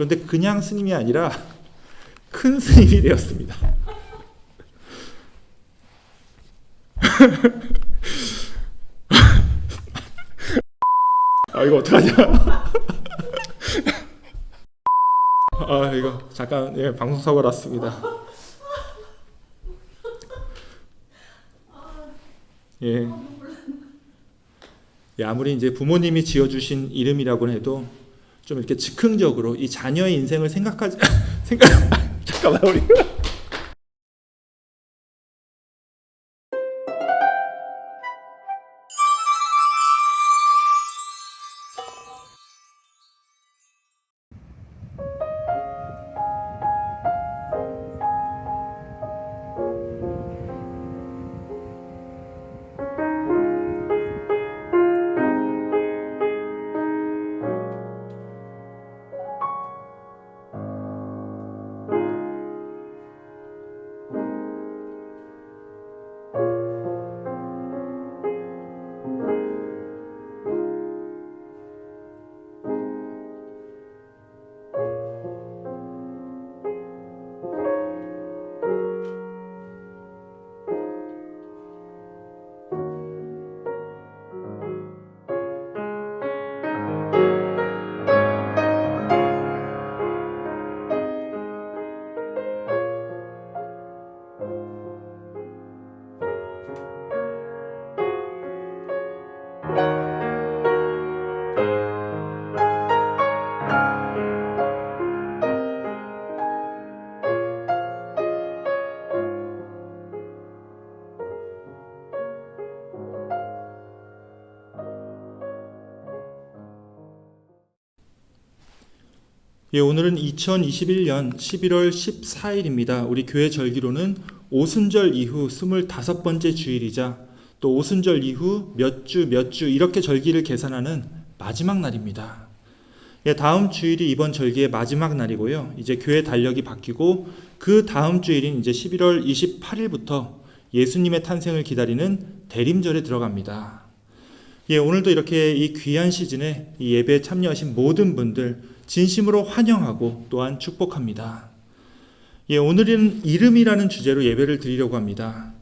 그런데 그냥 스님이 아니라 큰 스님이 되었습니다. 이거 어떡하냐? 이거 잠깐 방송 사고 났습니다. 아무리 이제 부모님이 지어주신 이름이라고 해도 좀 이렇게 즉흥적으로 이 자녀의 인생을 잠깐만 우리. 오늘은 2021년 11월 14일입니다. 우리 교회 절기로는 오순절 이후 25번째 주일이자 또 오순절 이후 몇 주 이렇게 절기를 계산하는 마지막 날입니다. 다음 주일이 이번 절기의 마지막 날이고요. 이제 교회 달력이 바뀌고 그 다음 주일인 이제 11월 28일부터 예수님의 탄생을 기다리는 대림절에 들어갑니다. 오늘도 이렇게 이 귀한 시즌에 이 예배에 참여하신 모든 분들 진심으로 환영하고 또한 축복합니다. 오늘은 이름이라는 주제로 예배를 드리려고 합니다.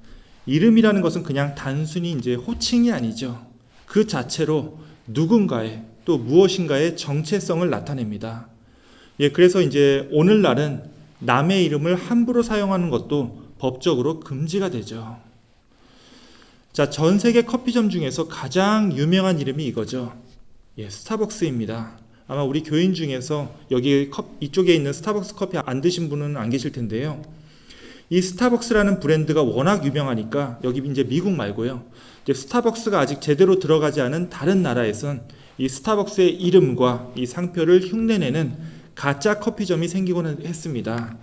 이름이라는 것은 그냥 단순히 이제 호칭이 아니죠. 그 자체로 누군가의 또 무엇인가의 정체성을 나타냅니다. 그래서 이제 오늘날은 남의 이름을 함부로 사용하는 것도 법적으로 금지가 되죠. 자, 전 세계 커피점 중에서 가장 유명한 이름이 이거죠. 스타벅스입니다. 아마 우리 교인 중에서 여기 이쪽에 있는 스타벅스 커피 안 드신 분은 안 계실 텐데요. 이 스타벅스라는 브랜드가 워낙 유명하니까 여기 이제 미국 말고요. 이제 스타벅스가 아직 제대로 들어가지 않은 다른 나라에선 이 스타벅스의 이름과 이 상표를 흉내내는 가짜 커피점이 생기곤 했습니다.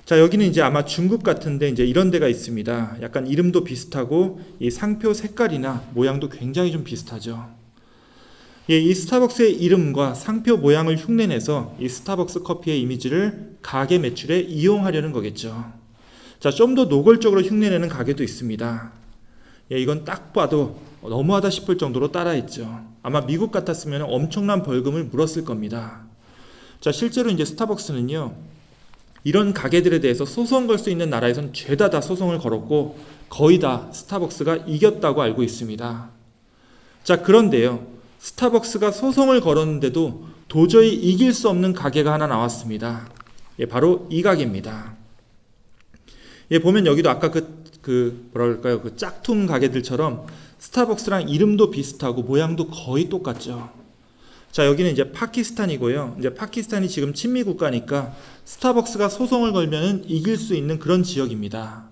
자, 여기는 이제 아마 중국 같은데 이제 이런 데가 있습니다. 약간 이름도 비슷하고 이 상표 색깔이나 모양도 굉장히 좀 비슷하죠. 이 스타벅스의 이름과 상표 모양을 흉내내서 이 스타벅스 커피의 이미지를 가게 매출에 이용하려는 거겠죠. 자, 좀 더 노골적으로 흉내내는 가게도 있습니다. 이건 딱 봐도 너무하다 싶을 정도로 따라했죠. 아마 미국 같았으면 엄청난 벌금을 물었을 겁니다. 자, 실제로 이제 스타벅스는요, 이런 가게들에 대해서 소송 걸 수 있는 나라에선 죄다 다 소송을 걸었고 거의 다 스타벅스가 이겼다고 알고 있습니다. 자, 그런데요, 스타벅스가 소송을 걸었는데도 도저히 이길 수 없는 가게가 하나 나왔습니다. 바로 이 가게입니다. 보면 여기도 아까 그 짝퉁 가게들처럼 스타벅스랑 이름도 비슷하고 모양도 거의 똑같죠. 자, 여기는 이제 파키스탄이고요. 이제 파키스탄이 지금 친미 국가니까 스타벅스가 소송을 걸면은 이길 수 있는 그런 지역입니다.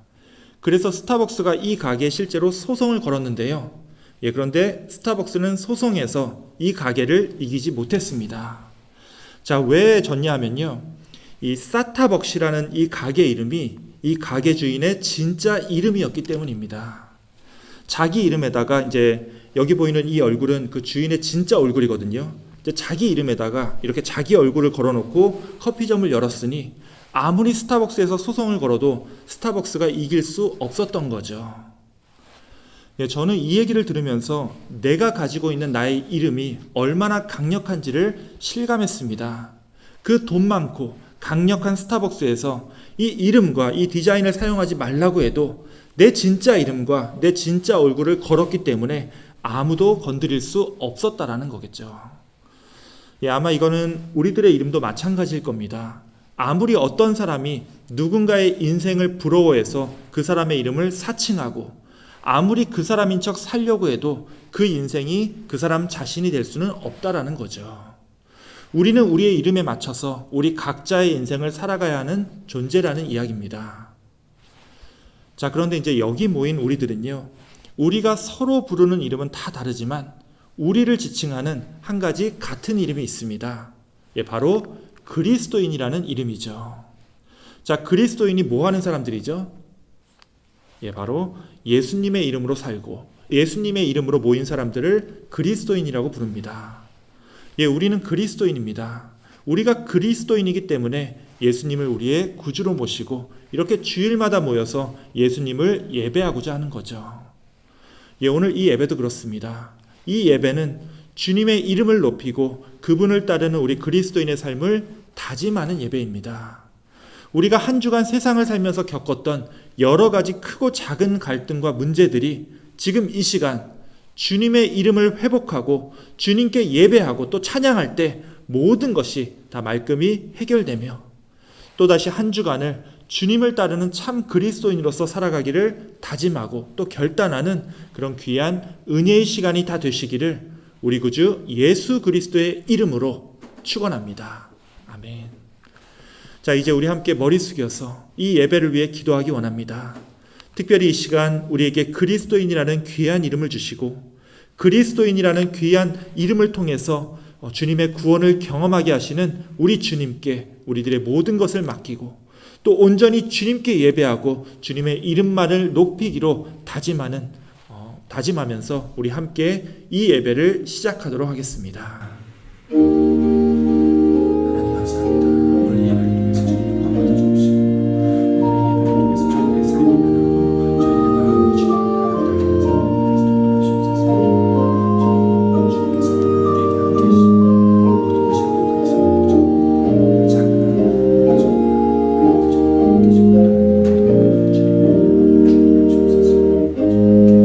그래서 스타벅스가 이 가게에 실제로 소송을 걸었는데요. 그런데 스타벅스는 소송에서 이 가게를 이기지 못했습니다. 자, 왜 졌냐 하면요, 이 사타벅시라는 이 가게 이름이 이 가게 주인의 진짜 이름이었기 때문입니다. 자기 이름에다가 이제 여기 보이는 이 얼굴은 그 주인의 진짜 얼굴이거든요. 이제 자기 이름에다가 이렇게 자기 얼굴을 걸어놓고 커피점을 열었으니 아무리 스타벅스에서 소송을 걸어도 스타벅스가 이길 수 없었던 거죠. 저는 이 얘기를 들으면서 내가 가지고 있는 나의 이름이 얼마나 강력한지를 실감했습니다. 그 돈 많고 강력한 스타벅스에서 이 이름과 이 디자인을 사용하지 말라고 해도 내 진짜 이름과 내 진짜 얼굴을 걸었기 때문에 아무도 건드릴 수 없었다라는 거겠죠. 아마 이거는 우리들의 이름도 마찬가지일 겁니다. 아무리 어떤 사람이 누군가의 인생을 부러워해서 그 사람의 이름을 사칭하고 아무리 그 사람인 척 살려고 해도 그 인생이 그 사람 자신이 될 수는 없다라는 거죠. 우리는 우리의 이름에 맞춰서 우리 각자의 인생을 살아가야 하는 존재라는 이야기입니다. 자, 그런데 이제 여기 모인 우리들은요, 우리가 서로 부르는 이름은 다 다르지만 우리를 지칭하는 한 가지 같은 이름이 있습니다. 바로 그리스도인이라는 이름이죠. 자, 그리스도인이 뭐 하는 사람들이죠? 바로 예수님의 이름으로 살고 예수님의 이름으로 모인 사람들을 그리스도인이라고 부릅니다. 우리는 그리스도인입니다. 우리가 그리스도인이기 때문에 예수님을 우리의 구주로 모시고 이렇게 주일마다 모여서 예수님을 예배하고자 하는 거죠. 오늘 이 예배도 그렇습니다. 이 예배는 주님의 이름을 높이고 그분을 따르는 우리 그리스도인의 삶을 다짐하는 예배입니다. 우리가 한 주간 세상을 살면서 겪었던 여러 가지 크고 작은 갈등과 문제들이 지금 이 시간 주님의 이름을 회복하고 주님께 예배하고 또 찬양할 때 모든 것이 다 말끔히 해결되며 또다시 한 주간을 주님을 따르는 참 그리스도인으로서 살아가기를 다짐하고 또 결단하는 그런 귀한 은혜의 시간이 다 되시기를 우리 구주 예수 그리스도의 이름으로 축원합니다. 아멘. 자, 이제 우리 함께 머리 숙여서 이 예배를 위해 기도하기 원합니다. 특별히 이 시간 우리에게 그리스도인이라는 귀한 이름을 주시고 그리스도인이라는 귀한 이름을 통해서 주님의 구원을 경험하게 하시는 우리 주님께 우리들의 모든 것을 맡기고 또 온전히 주님께 예배하고 주님의 이름만을 높이기로 다짐하면서 우리 함께 이 예배를 시작하도록 하겠습니다. 하나님 감사합니다. 오늘 예배를 통해서 주님 밥 받아주시고 오늘 예배를 통해서 주님의 삶이 변하고 저희의 마음이 주님을 주님께서 우리에게 함께 하시고 모든 것이 합력하여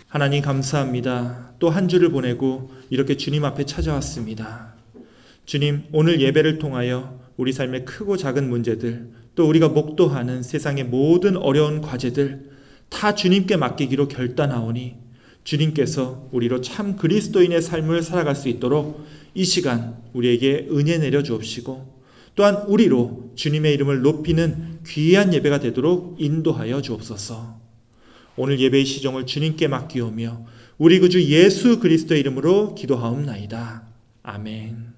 하나님 감사합니다. 또 한 주를 보내고 이렇게 주님 앞에 찾아왔습니다. 주님, 오늘 예배를 통하여 우리 삶의 크고 작은 문제들, 또 우리가 목도하는 세상의 모든 어려운 과제들 다 주님께 맡기기로 결단하오니 주님께서 우리로 참 그리스도인의 삶을 살아갈 수 있도록 이 시간 우리에게 은혜 내려 주옵시고 또한 우리로 주님의 이름을 높이는 귀한 예배가 되도록 인도하여 주옵소서. 오늘 예배의 시종을 주님께 맡기오며 우리 구주 예수 그리스도의 이름으로 기도하옵나이다. 아멘.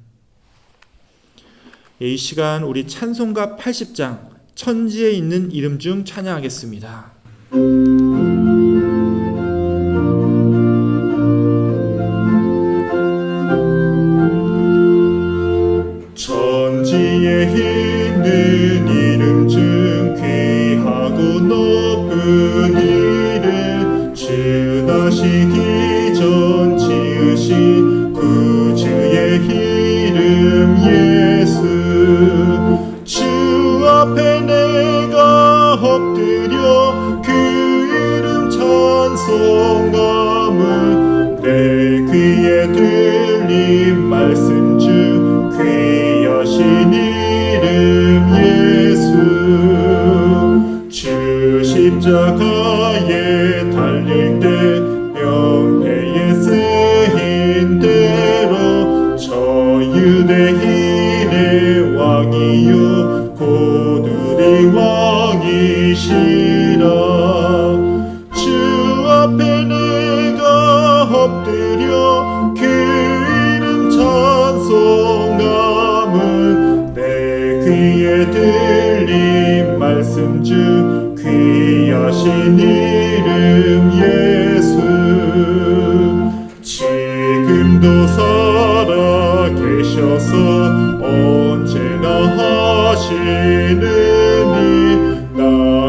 이 시간 우리 찬송가 80장 천지에 있는 이름 중 찬양하겠습니다. 천지에 있는 이름 중 귀하고 높은 이름 지으시기 전 지으신 구주의 이름 예수 주 앞에 내가 엎드려 그 이름 찬송함을 내 귀에 들린 말씀 중 귀하신 이름 예수 주 십자가에 달릴 때 명패에 쓰인 대로 저 유대인의 왕이요 고들의 왕이시라 주 앞에 내가 엎드려 그 이름 찬송함은 내 귀에 들린 말씀 중 귀하신 이름 예수 지금도 살아 계셔서 언제나 하시느니 나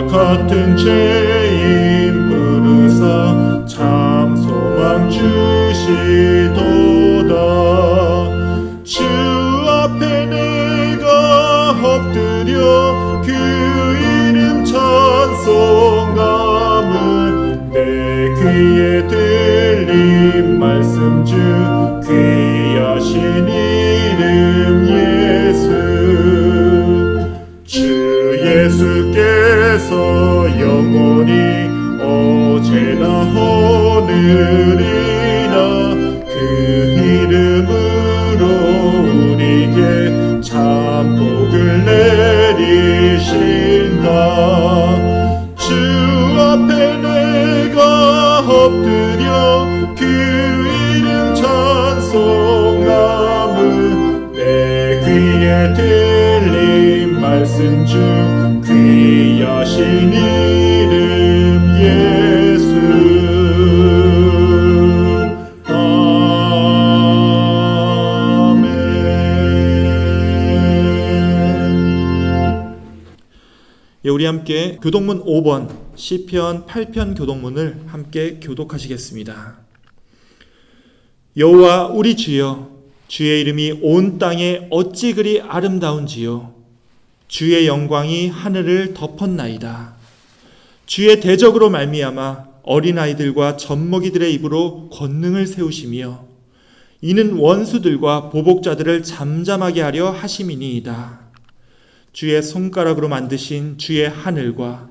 같은 죄인 부르사 참 소망 주시리라 귀에 들린 말씀 중 귀하신 이름 예수. 주 예수께서 영원히 어제나 오늘이나 그 이름으로 우리에게 참 복을 내리신다. 주 앞에 내가 엎드려 그 이름 찬송함은 내 귀에 들린 말씀 중 귀하신 이름 예수. 예, 우리 함께 교독문 5번 시편 8편 교독문을 함께 교독하시겠습니다. 여호와 우리 주여, 주의 이름이 온 땅에 어찌 그리 아름다운지요. 주의 영광이 하늘을 덮었나이다. 주의 대적으로 말미암아 어린아이들과 젖먹이들의 입으로 권능을 세우시며 이는 원수들과 보복자들을 잠잠하게 하려 하심이니이다. 주의 손가락으로 만드신 주의 하늘과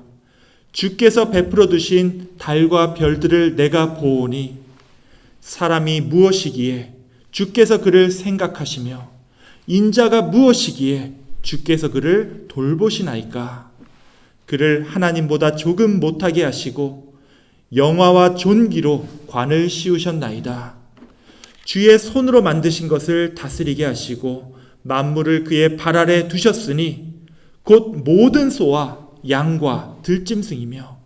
주께서 베풀어 두신 달과 별들을 내가 보오니 사람이 무엇이기에 주께서 그를 생각하시며 인자가 무엇이기에 주께서 그를 돌보시나이까. 그를 하나님보다 조금 못하게 하시고 영화와 존귀로 관을 씌우셨나이다. 주의 손으로 만드신 것을 다스리게 하시고 만물을 그의 발 아래 두셨으니 곧 모든 소와 양과 들짐승이며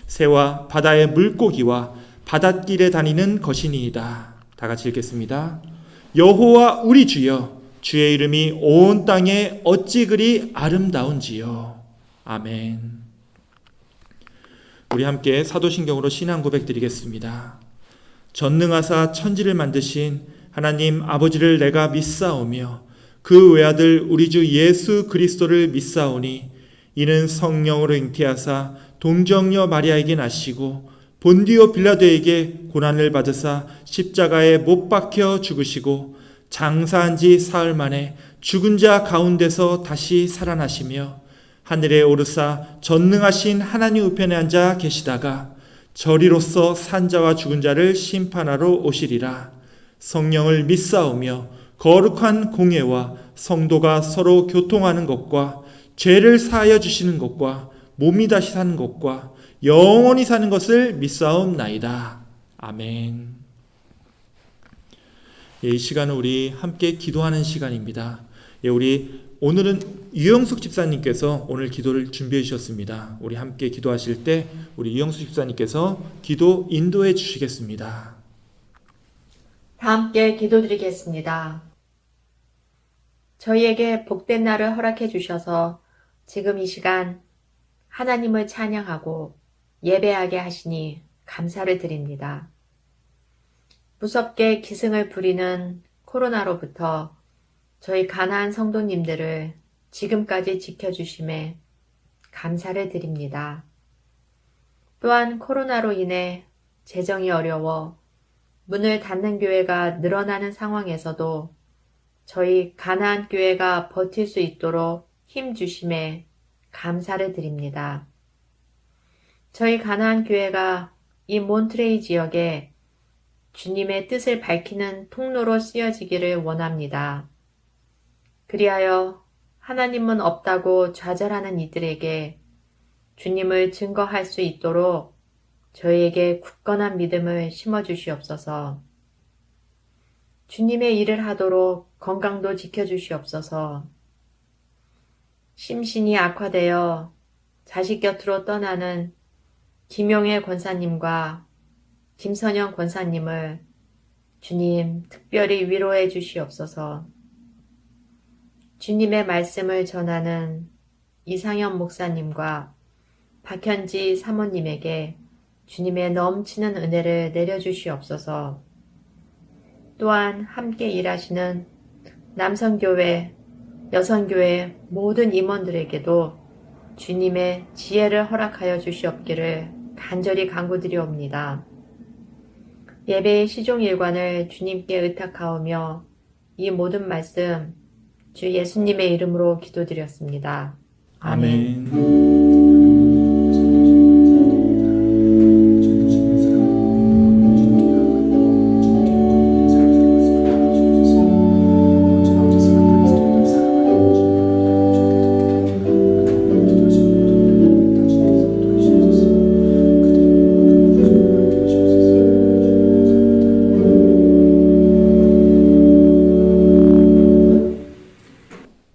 새와 바다의 물고기와 바닷길에 다니는 것이니이다. 다 같이 읽겠습니다. 여호와 우리 주여, 주의 이름이 온 땅에 어찌 그리 아름다운지요. 아멘. 우리 함께 사도신경으로 신앙 고백 드리겠습니다. 전능하사 천지를 만드신 하나님 아버지를 내가 믿사오며 그 외아들 우리 주 예수 그리스도를 믿사오니 이는 성령으로 잉태하사 동정녀 마리아에게 나시고 본디오 빌라도에게 고난을 받으사 십자가에 못 박혀 죽으시고 장사한 지 사흘 만에 죽은 자 가운데서 다시 살아나시며 하늘에 오르사 전능하신 하나님 우편에 앉아 계시다가 저리로서 산 자와 죽은 자를 심판하러 오시리라. 성령을 믿사오며 거룩한 공예와 성도가 서로 교통하는 것과 죄를 사하여 주시는 것과 몸이 다시 사는 것과 영원히 사는 것을 믿사옵나이다. 아멘. 이 시간은 우리 함께 기도하는 시간입니다. 오늘은 유영숙 집사님께서 오늘 기도를 준비해 주셨습니다. 우리 함께 기도하실 때 우리 유영숙 집사님께서 기도 인도해 주시겠습니다. 다 함께 기도드리겠습니다. 저희에게 복된 날을 허락해 주셔서 지금 이 시간 하나님을 찬양하고 예배하게 하시니 감사를 드립니다. 무섭게 기승을 부리는 코로나로부터 저희 가나안 성도님들을 지금까지 지켜주심에 감사를 드립니다. 또한 코로나로 인해 재정이 어려워 문을 닫는 교회가 늘어나는 상황에서도 저희 가나안 교회가 버틸 수 있도록 힘 주심에 감사를 드립니다. 저희 가나안 교회가 이 몬트레이 지역에 주님의 뜻을 밝히는 통로로 쓰여지기를 원합니다. 그리하여 하나님은 없다고 좌절하는 이들에게 주님을 증거할 수 있도록 저희에게 굳건한 믿음을 심어주시옵소서. 주님의 일을 하도록 건강도 지켜주시옵소서. 심신이 악화되어 자식 곁으로 떠나는 김용애 권사님과 김선영 권사님을 주님 특별히 위로해 주시옵소서. 주님의 말씀을 전하는 이상현 목사님과 박현지 사모님에게 주님의 넘치는 은혜를 내려주시옵소서. 또한 함께 일하시는 남성교회, 여성교회 모든 임원들에게도 주님의 지혜를 허락하여 주시옵기를 간절히 간구드리옵니다. 예배의 시종일관을 주님께 의탁하오며 이 모든 말씀 주 예수님의 이름으로 기도드렸습니다. 아멘. 아멘.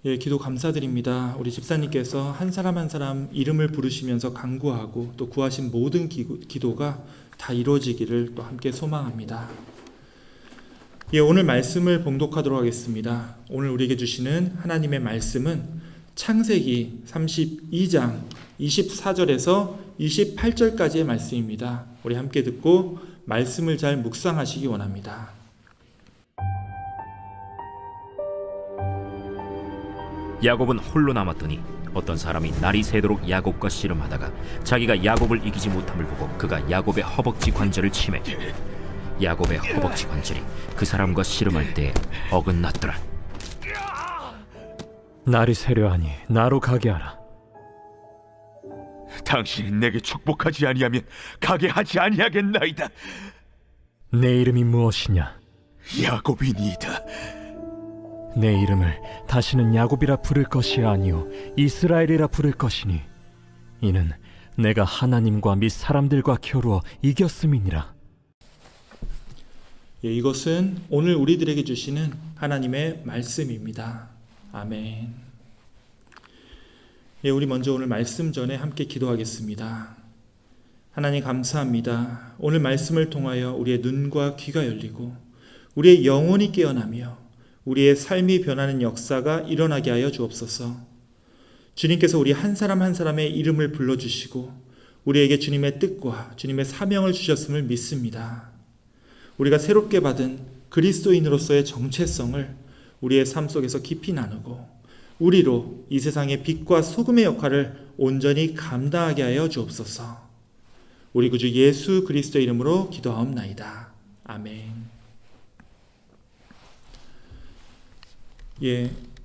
예, 기도 감사드립니다. 우리 집사님께서 한 사람 한 사람 이름을 부르시면서 간구하고 또 구하신 모든 기도가 다 이루어지기를 또 함께 소망합니다. 예, 오늘 말씀을 봉독하도록 하겠습니다. 오늘 우리에게 주시는 하나님의 말씀은 창세기 32장 24절에서 28절까지의 말씀입니다. 우리 함께 듣고 말씀을 잘 묵상하시기 원합니다. 야곱은 홀로 남았더니 어떤 사람이 날이 새도록 야곱과 씨름하다가 자기가 야곱을 이기지 못함을 보고 그가 야곱의 허벅지 관절을 치매 야곱의 허벅지 관절이 그 사람과 씨름할 때에 어긋났더라. 날이 새려하니 나로 가게 하라. 당신이 내게 축복하지 아니하면 가게 하지 아니하겠나이다. 내 이름이 무엇이냐? 야곱이니이다. 내 이름을 다시는 야곱이라 부를 것이 아니요 이스라엘이라 부를 것이니 이는 내가 하나님과 및 사람들과 겨루어 이겼음이니라. 예, 이것은 오늘 우리들에게 주시는 하나님의 말씀입니다. 아멘. 예, 우리 먼저 오늘 말씀 전에 함께 기도하겠습니다. 하나님 감사합니다. 오늘 말씀을 통하여 우리의 눈과 귀가 열리고 우리의 영혼이 깨어나며 우리의 삶이 변하는 역사가 일어나게 하여 주옵소서. 주님께서 우리 한 사람 한 사람의 이름을 불러주시고 우리에게 주님의 뜻과 주님의 사명을 주셨음을 믿습니다. 우리가 새롭게 받은 그리스도인으로서의 정체성을 우리의 삶 속에서 깊이 나누고 우리로 이 세상의 빛과 소금의 역할을 온전히 감당하게 하여 주옵소서. 우리 구주 예수 그리스도의 이름으로 기도하옵나이다. 아멘.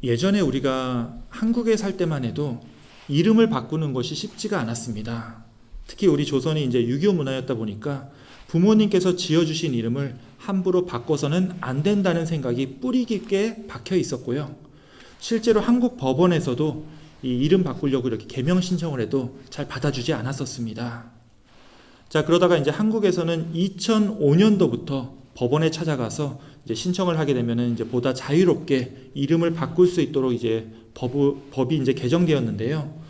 예전에 우리가 한국에 살 때만 해도 이름을 바꾸는 것이 쉽지가 않았습니다. 특히 우리 조선이 이제 유교 문화였다 보니까 부모님께서 지어주신 이름을 함부로 바꿔서는 안 된다는 생각이 뿌리 깊게 박혀 있었고요. 실제로 한국 법원에서도 이 이름 바꾸려고 이렇게 개명 신청을 해도 잘 받아주지 않았었습니다. 자, 그러다가 이제 한국에서는 2005년도부터 법원에 찾아가서 이제 신청을 하게 되면은 이제 보다 자유롭게 이름을 바꿀 수 있도록 이제 법이 이제 개정되었는데요.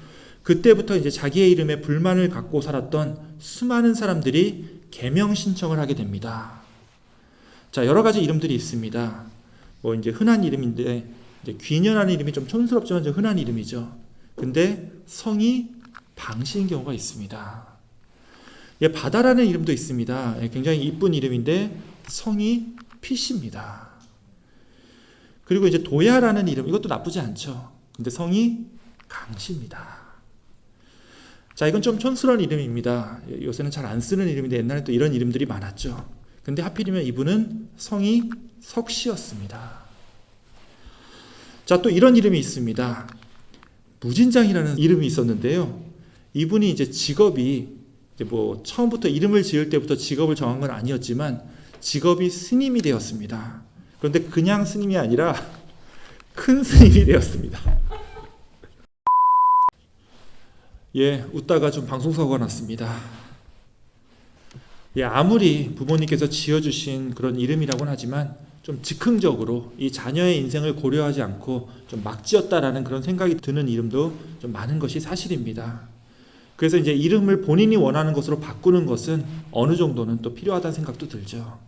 그때부터 이제 자기의 이름에 불만을 갖고 살았던 수많은 사람들이 개명 신청을 하게 됩니다. 자, 여러 가지 이름들이 있습니다. 뭐 이제 흔한 이름인데 이제 귀년하는 이름이 좀 촌스럽지만 좀 흔한 이름이죠. 근데 성이 방시인 경우가 있습니다. 바다라는 이름도 있습니다. 굉장히 이쁜 이름인데 성이 피씨입니다. 그리고 이제 도야라는 이름, 이것도 나쁘지 않죠. 근데 성이 강씨입니다. 자, 이건 좀 촌스러운 이름입니다. 요새는 잘 안 쓰는 이름인데 옛날에 또 이런 이름들이 많았죠. 근데 하필이면 이분은 성이 석씨였습니다. 자, 또 이런 이름이 있습니다. 무진장이라는 이름이 있었는데요. 이분이 이제 직업이 이제 뭐 처음부터 이름을 지을 때부터 직업을 정한 건 아니었지만 직업이 스님이 되었습니다. 그런데 그냥 스님이 아니라 큰 스님이 되었습니다. 웃다가 좀 방송사고가 났습니다. 아무리 부모님께서 지어주신 그런 이름이라고는 하지만 좀 즉흥적으로 이 자녀의 인생을 고려하지 않고 좀 막 지었다라는 그런 생각이 드는 이름도 좀 많은 것이 사실입니다. 그래서 이제 이름을 본인이 원하는 것으로 바꾸는 것은 어느 정도는 또 필요하다는 생각도 들죠.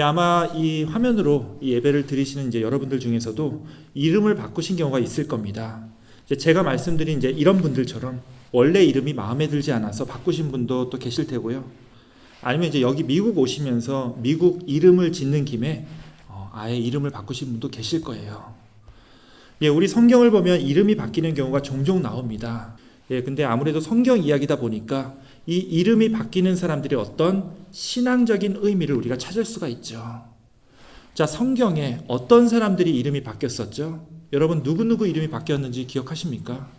아마 이 화면으로 이 예배를 드리시는 이제 여러분들 중에서도 이름을 바꾸신 경우가 있을 겁니다. 제가 말씀드린 이제 이런 분들처럼 원래 이름이 마음에 들지 않아서 바꾸신 분도 또 계실 테고요. 아니면 이제 여기 미국 오시면서 미국 이름을 짓는 김에 아예 이름을 바꾸신 분도 계실 거예요. 우리 성경을 보면 이름이 바뀌는 경우가 종종 나옵니다. 근데 아무래도 성경 이야기다 보니까 이 이름이 바뀌는 사람들이 어떤 신앙적인 의미를 우리가 찾을 수가 있죠. 자, 성경에 어떤 사람들이 이름이 바뀌었었죠? 여러분 누구누구 이름이 바뀌었는지 기억하십니까?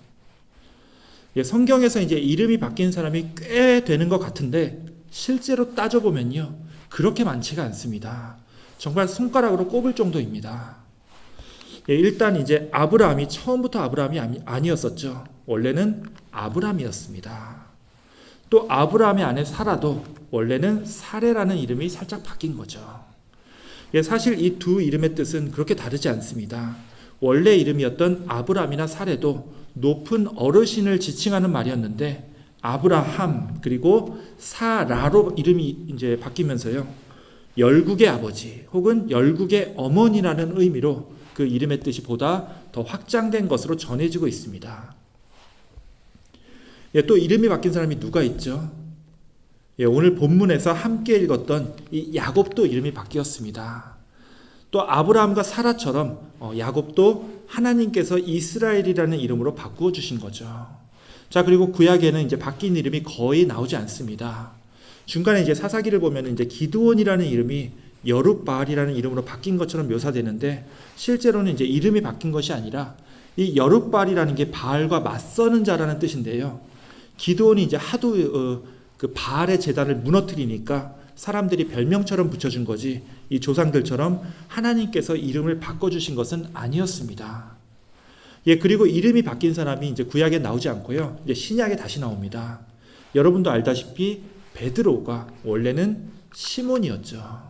예, 성경에서 이제 이름이 바뀐 사람이 꽤 되는 것 같은데 실제로 따져보면요, 그렇게 많지가 않습니다. 정말 손가락으로 꼽을 정도입니다. 예, 일단 이제 아브라함이 처음부터 아브라함이 아니었었죠. 원래는 아브람이었습니다. 또 아브라함의 아내 사라도 원래는 사레라는 이름이 살짝 바뀐 거죠. 예, 사실 이 두 이름의 뜻은 그렇게 다르지 않습니다. 원래 이름이었던 아브람이나 사레도 높은 어르신을 지칭하는 말이었는데 아브라함 그리고 사라로 이름이 이제 바뀌면서요, 열국의 아버지 혹은 열국의 어머니라는 의미로 그 이름의 뜻이 보다 더 확장된 것으로 전해지고 있습니다. 예, 또 이름이 바뀐 사람이 누가 있죠? 예, 오늘 본문에서 함께 읽었던 이 야곱도 이름이 바뀌었습니다. 또 아브라함과 사라처럼 야곱도 하나님께서 이스라엘이라는 이름으로 바꾸어 주신 거죠. 자, 그리고 구약에는 이제 바뀐 이름이 거의 나오지 않습니다. 중간에 이제 사사기를 보면 이제 기드온이라는 이름이 여룻바알이라는 이름으로 바뀐 것처럼 묘사되는데 실제로는 이제 이름이 바뀐 것이 아니라 이 여룻바알이라는 게 바알과 맞서는 자라는 뜻인데요. 기드온이 이제 하도 그 바알의 제단을 무너뜨리니까 사람들이 별명처럼 붙여준 거지 이 조상들처럼 하나님께서 이름을 바꿔주신 것은 아니었습니다. 예, 그리고 이름이 바뀐 사람이 이제 구약에 나오지 않고요, 이제 신약에 다시 나옵니다. 여러분도 알다시피 베드로가 원래는 시몬이었죠.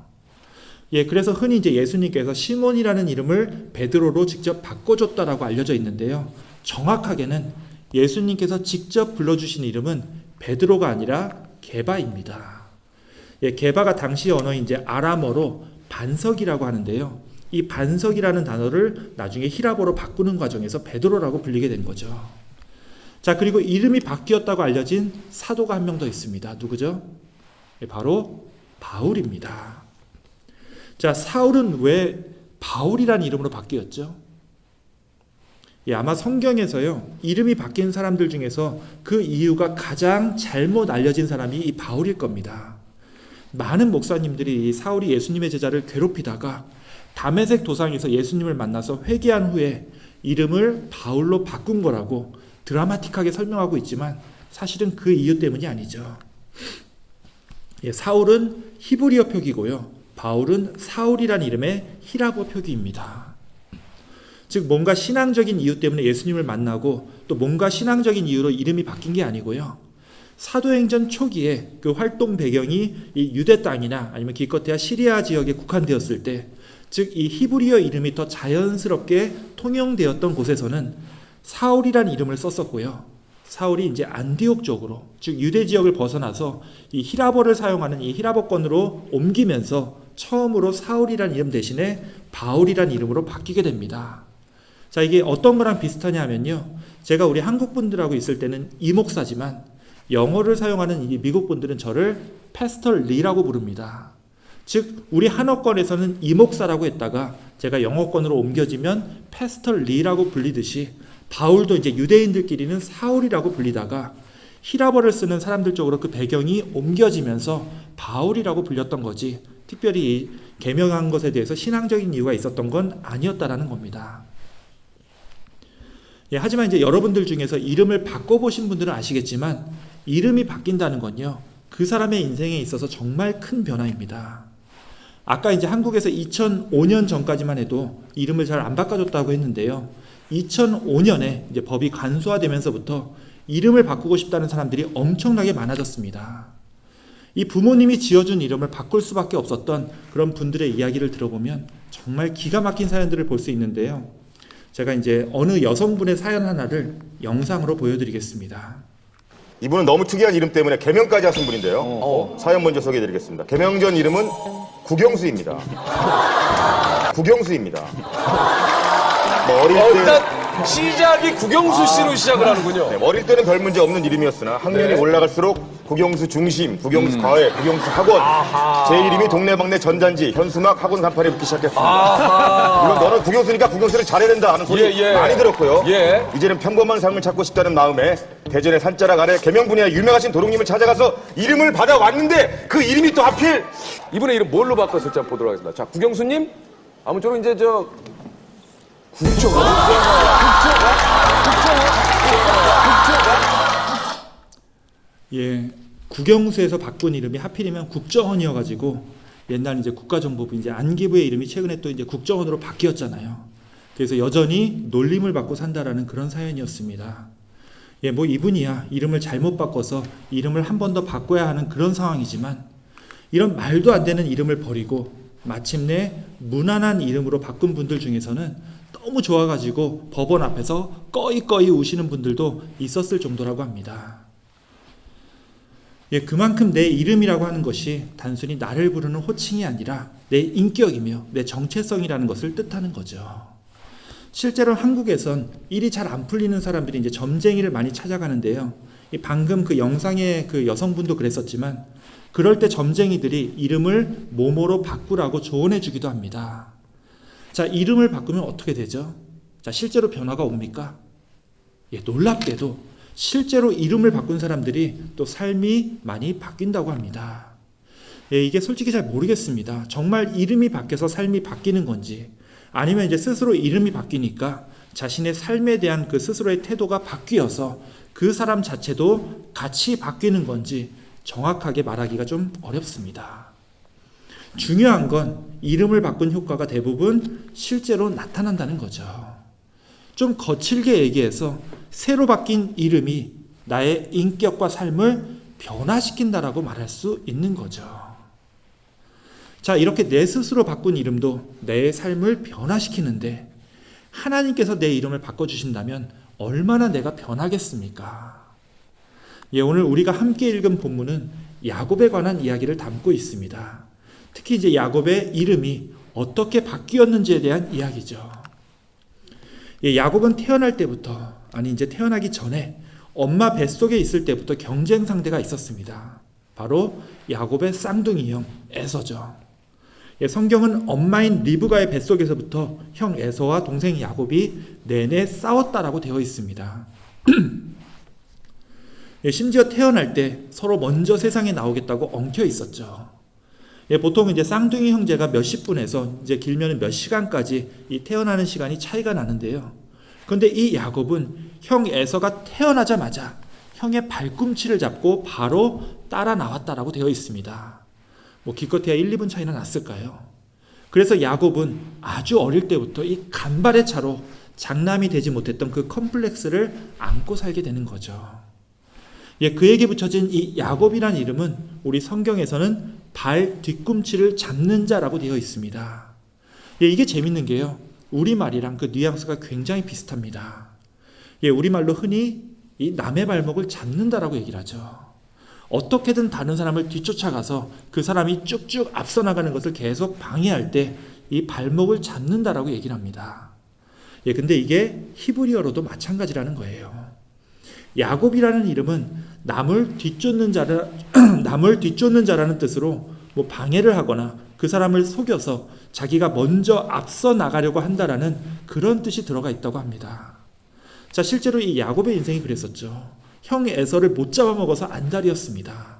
예, 그래서 흔히 이제 예수님께서 시몬이라는 이름을 베드로로 직접 바꿔줬다라고 알려져 있는데요. 정확하게는 예수님께서 직접 불러주신 이름은 베드로가 아니라 게바입니다. 예, 게바가 당시 언어인 이제 아람어로 반석이라고 하는데요. 이 반석이라는 단어를 나중에 히라보로 바꾸는 과정에서 베드로라고 불리게 된 거죠. 자, 그리고 이름이 바뀌었다고 알려진 사도가 한 명 더 있습니다. 누구죠? 예, 바로 바울입니다. 자, 사울은 왜 바울이라는 이름으로 바뀌었죠? 예, 아마 성경에서요, 이름이 바뀐 사람들 중에서 그 이유가 가장 잘못 알려진 사람이 이 바울일 겁니다. 많은 목사님들이 사울이 예수님의 제자를 괴롭히다가 다메섹 도상에서 예수님을 만나서 회개한 후에 이름을 바울로 바꾼 거라고 드라마틱하게 설명하고 있지만 사실은 그 이유 때문이 아니죠. 예, 사울은 히브리어 표기고요, 바울은 사울이란 이름의 히라보 표기입니다. 즉 뭔가 신앙적인 이유 때문에 예수님을 만나고 또 뭔가 신앙적인 이유로 이름이 바뀐 게 아니고요, 사도행전 초기에 그 활동 배경이 이 유대 땅이나 아니면 기껏해야 시리아 지역에 국한되었을 때, 즉 이 히브리어 이름이 더 자연스럽게 통용되었던 곳에서는 사울이란 이름을 썼었고요, 사울이 이제 안디옥 쪽으로, 즉 유대 지역을 벗어나서 이 히라보를 사용하는 이 히라보권으로 옮기면서 처음으로 사울이란 이름 대신에 바울이란 이름으로 바뀌게 됩니다. 자, 이게 어떤 거랑 비슷하냐 하면요, 제가 우리 한국 분들하고 있을 때는 이목사지만 영어를 사용하는 이 미국 분들은 저를 패스터 리라고 부릅니다. 즉 우리 한어권에서는 이목사라고 했다가 제가 영어권으로 옮겨지면 패스터 리라고 불리듯이 바울도 이제 유대인들끼리는 사울이라고 불리다가 히라보를 쓰는 사람들 쪽으로 그 배경이 옮겨지면서 바울이라고 불렸던 거지, 특별히 계명한 것에 대해서 신앙적인 이유가 있었던 건 아니었다라는 겁니다. 예, 하지만 이제 여러분들 중에서 이름을 바꿔보신 분들은 아시겠지만 이름이 바뀐다는 건요, 그 사람의 인생에 있어서 정말 큰 변화입니다. 아까 이제 한국에서 2005년 전까지만 해도 이름을 잘 안 바꿔줬다고 했는데요, 2005년에 이제 법이 간소화되면서부터 이름을 바꾸고 싶다는 사람들이 엄청나게 많아졌습니다. 이 부모님이 지어준 이름을 바꿀 수밖에 없었던 그런 분들의 이야기를 들어보면 정말 기가 막힌 사연들을 볼 수 있는데요, 제가 이제 어느 여성분의 사연 하나를 영상으로 보여드리겠습니다. 이분은 너무 특이한 이름 때문에 개명까지 하신 분인데요. 사연 먼저 소개해드리겠습니다. 개명 전 이름은 국영수입니다. 국영수입니다. 어릴 때 일단 시작이 국영수 씨로 시작을 하는군요. 어릴 때는 별 문제 없는 이름이었으나 학년이 올라갈수록 국영수 중심, 국영수 과외, 국영수 학원. 제 이름이 동네방네 전단지, 현수막 학원 간판에 붙기 시작했습니다. 이건 너는 국영수니까 국영수를 잘해야 된다 하는 소리 많이 들었고요. 이제는 평범한 삶을 찾고 싶다는 마음에 대전의 산자락 아래 계명분야에 유명하신 도롱님을 찾아가서 이름을 받아왔는데 그 이름이 또 하필 이분의 이름 뭘로 바꿨을지 한번 보도록 하겠습니다. 자, 국영수님, 아무쪼록 이제 예, 국영수에서 바꾼 이름이 하필이면 국정원이어가지고 옛날 이제 국가정보부 이제 안기부의 이름이 최근에 또 이제 국정원으로 바뀌었잖아요. 그래서 여전히 놀림을 받고 산다라는 그런 사연이었습니다. 예, 뭐 이분이야 이름을 잘못 바꿔서 이름을 한 번 더 바꿔야 하는 그런 상황이지만 이런 말도 안 되는 이름을 버리고 마침내 무난한 이름으로 바꾼 분들 중에서는 너무 좋아가지고 법원 앞에서 꺼이꺼이 우시는 분들도 있었을 정도라고 합니다. 예, 그만큼 내 이름이라고 하는 것이 단순히 나를 부르는 호칭이 아니라 내 인격이며 내 정체성이라는 것을 뜻하는 거죠. 실제로 한국에선 일이 잘 안 풀리는 사람들이 이제 점쟁이를 많이 찾아가는데요. 방금 그 영상의 그 여성분도 그랬었지만 그럴 때 점쟁이들이 이름을 뭐뭐로 바꾸라고 조언해 주기도 합니다. 자, 이름을 바꾸면 어떻게 되죠? 자, 실제로 변화가 옵니까? 예, 놀랍게도 실제로 이름을 바꾼 사람들이 또 삶이 많이 바뀐다고 합니다. 예, 이게 솔직히 잘 모르겠습니다. 정말 이름이 바뀌어서 삶이 바뀌는 건지 아니면 이제 스스로 이름이 바뀌니까 자신의 삶에 대한 그 스스로의 태도가 바뀌어서 그 사람 자체도 같이 바뀌는 건지 정확하게 말하기가 좀 어렵습니다. 중요한 건 이름을 바꾼 효과가 대부분 실제로 나타난다는 거죠. 좀 거칠게 얘기해서 새로 바뀐 이름이 나의 인격과 삶을 변화시킨다라고 말할 수 있는 거죠. 자, 이렇게 내 스스로 바꾼 이름도 내 삶을 변화시키는데 하나님께서 내 이름을 바꿔주신다면 얼마나 내가 변하겠습니까? 예, 오늘 우리가 함께 읽은 본문은 야곱에 관한 이야기를 담고 있습니다. 특히 이제 야곱의 이름이 어떻게 바뀌었는지에 대한 이야기죠. 예, 야곱은 태어날 때부터, 아니 이제 태어나기 전에 엄마 뱃속에 있을 때부터 경쟁 상대가 있었습니다. 바로 야곱의 쌍둥이 형 에서죠. 예, 성경은 엄마인 리브가의 뱃속에서부터 형 에서와 동생 야곱이 내내 싸웠다라고 되어 있습니다. 예, 심지어 태어날 때 서로 먼저 세상에 나오겠다고 엉켜 있었죠. 예, 보통 이제 쌍둥이 형제가 몇십 분에서 이제 길면은 몇 시간까지 이 태어나는 시간이 차이가 나는데요. 그런데 이 야곱은 형 에서가 태어나자마자 형의 발꿈치를 잡고 바로 따라 나왔다라고 되어 있습니다. 뭐 기껏해야 1, 2분 차이나 났을까요? 그래서 야곱은 아주 어릴 때부터 이 간발의 차로 장남이 되지 못했던 그 컴플렉스를 안고 살게 되는 거죠. 예, 그에게 붙여진 이 야곱이라는 이름은 우리 성경에서는 발 뒤꿈치를 잡는 자라고 되어 있습니다. 예, 이게 재밌는 게요. 우리말이랑 그 뉘앙스가 굉장히 비슷합니다. 예, 우리말로 흔히 이 남의 발목을 잡는다라고 얘기를 하죠. 어떻게든 다른 사람을 뒤쫓아가서 그 사람이 쭉쭉 앞서 나가는 것을 계속 방해할 때 이 발목을 잡는다라고 얘기를 합니다. 예, 근데 이게 히브리어로도 마찬가지라는 거예요. 야곱이라는 이름은 남을 뒤쫓는 자라는 뜻으로 뭐 방해를 하거나 그 사람을 속여서 자기가 먼저 앞서 나가려고 한다라는 그런 뜻이 들어가 있다고 합니다. 자, 실제로 이 야곱의 인생이 그랬었죠. 형 에서를 못 잡아먹어서 안달이었습니다.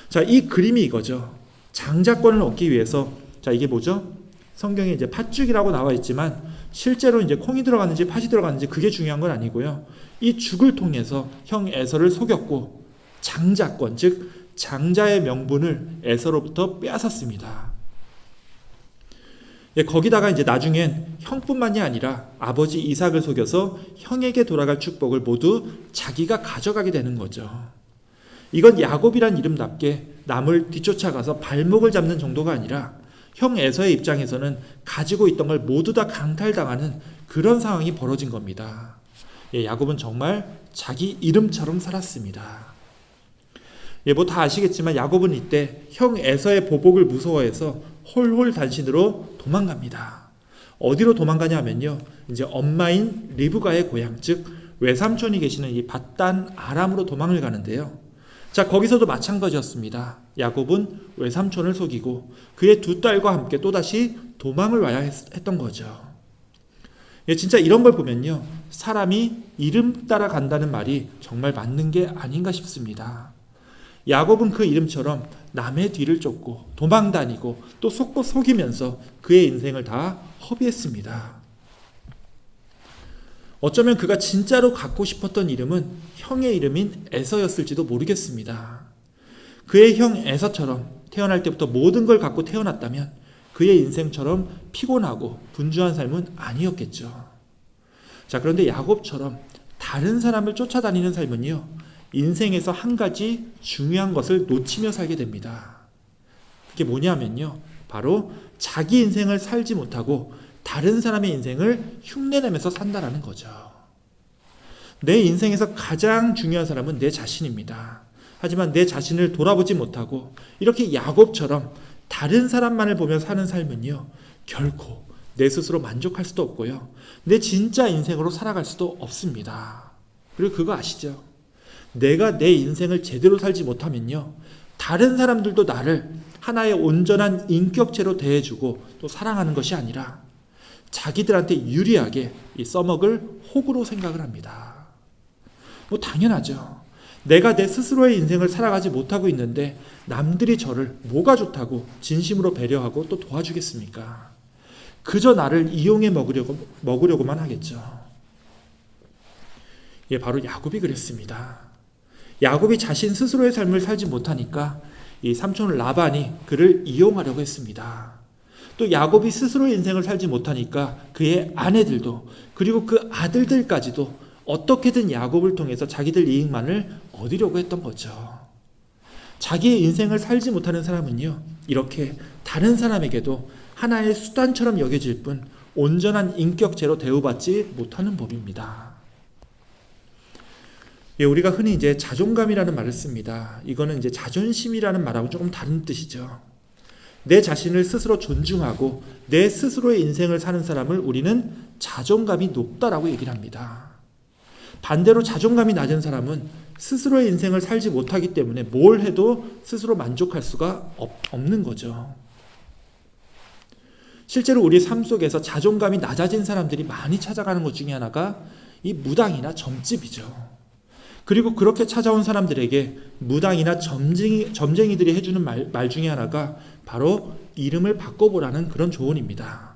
자, 이 그림이 이거죠. 장자권을 얻기 위해서, 자, 이게 뭐죠? 성경에 이제 팥죽이라고 나와 있지만 실제로 이제 콩이 들어갔는지 팥이 들어갔는지 그게 중요한 건 아니고요. 이 죽을 통해서 형 에서를 속였고 장자권, 즉 장자의 명분을 에서로부터 빼앗았습니다. 예, 거기다가 이제 나중엔 형뿐만이 아니라 아버지 이삭을 속여서 형에게 돌아갈 축복을 모두 자기가 가져가게 되는 거죠. 이건 야곱이란 이름답게 남을 뒤쫓아가서 발목을 잡는 정도가 아니라 형 에서의 입장에서는 가지고 있던 걸 모두 다 강탈당하는 그런 상황이 벌어진 겁니다. 예, 야곱은 정말 자기 이름처럼 살았습니다. 예, 뭐 다 아시겠지만 야곱은 이때 형 에서의 보복을 무서워해서 홀홀 단신으로 도망갑니다. 어디로 도망가냐 하면요, 이제 엄마인 리브가의 고향, 즉 외삼촌이 계시는 이 밧단 아람으로 도망을 가는데요. 자, 거기서도 마찬가지였습니다. 야곱은 외삼촌을 속이고 그의 두 딸과 함께 또다시 도망을 와야 했던 거죠. 예, 진짜 이런 걸 보면요, 사람이 이름 따라 간다는 말이 정말 맞는 게 아닌가 싶습니다. 야곱은 그 이름처럼 남의 뒤를 쫓고 도망 다니고 또 속이면서 그의 인생을 다 허비했습니다. 어쩌면 그가 진짜로 갖고 싶었던 이름은 형의 이름인 에서였을지도 모르겠습니다. 그의 형 에서처럼 태어날 때부터 모든 걸 갖고 태어났다면 그의 인생처럼 피곤하고 분주한 삶은 아니었겠죠. 자, 그런데 야곱처럼 다른 사람을 쫓아다니는 삶은요, 인생에서 한 가지 중요한 것을 놓치며 살게 됩니다. 그게 뭐냐면요, 바로 자기 인생을 살지 못하고 다른 사람의 인생을 흉내내면서 산다라는 거죠. 내 인생에서 가장 중요한 사람은 내 자신입니다. 하지만 내 자신을 돌아보지 못하고 이렇게 야곱처럼 다른 사람만을 보며 사는 삶은요, 결코 내 스스로 만족할 수도 없고요, 내 진짜 인생으로 살아갈 수도 없습니다. 그리고 그거 아시죠? 내가 내 인생을 제대로 살지 못하면요, 다른 사람들도 나를 하나의 온전한 인격체로 대해주고 또 사랑하는 것이 아니라 자기들한테 유리하게 써먹을 호구로 생각을 합니다. 뭐 당연하죠. 내가 내 스스로의 인생을 살아가지 못하고 있는데 남들이 저를 뭐가 좋다고 진심으로 배려하고 또 도와주겠습니까? 그저 나를 이용해 먹으려고만 하겠죠. 예, 바로 야곱이 그랬습니다. 야곱이 자신 스스로의 삶을 살지 못하니까 이 삼촌 라반이 그를 이용하려고 했습니다. 또 야곱이 스스로의 인생을 살지 못하니까 그의 아내들도 그리고 그 아들들까지도 어떻게든 야곱을 통해서 자기들 이익만을 얻으려고 했던 거죠. 자기의 인생을 살지 못하는 사람은요, 이렇게 다른 사람에게도 하나의 수단처럼 여겨질 뿐 온전한 인격체로 대우받지 못하는 법입니다. 예, 우리가 흔히 이제 자존감이라는 말을 씁니다. 이거는 이제 자존심이라는 말하고 조금 다른 뜻이죠. 내 자신을 스스로 존중하고 내 스스로의 인생을 사는 사람을 우리는 자존감이 높다라고 얘기를 합니다. 반대로 자존감이 낮은 사람은 스스로의 인생을 살지 못하기 때문에 뭘 해도 스스로 만족할 수가 없는 거죠. 실제로 우리 삶 속에서 자존감이 낮아진 사람들이 많이 찾아가는 것 중에 하나가 이 무당이나 점집이죠. 그리고 그렇게 찾아온 사람들에게 무당이나 점쟁이들이 해주는 말 중에 하나가 바로 이름을 바꿔보라는 그런 조언입니다.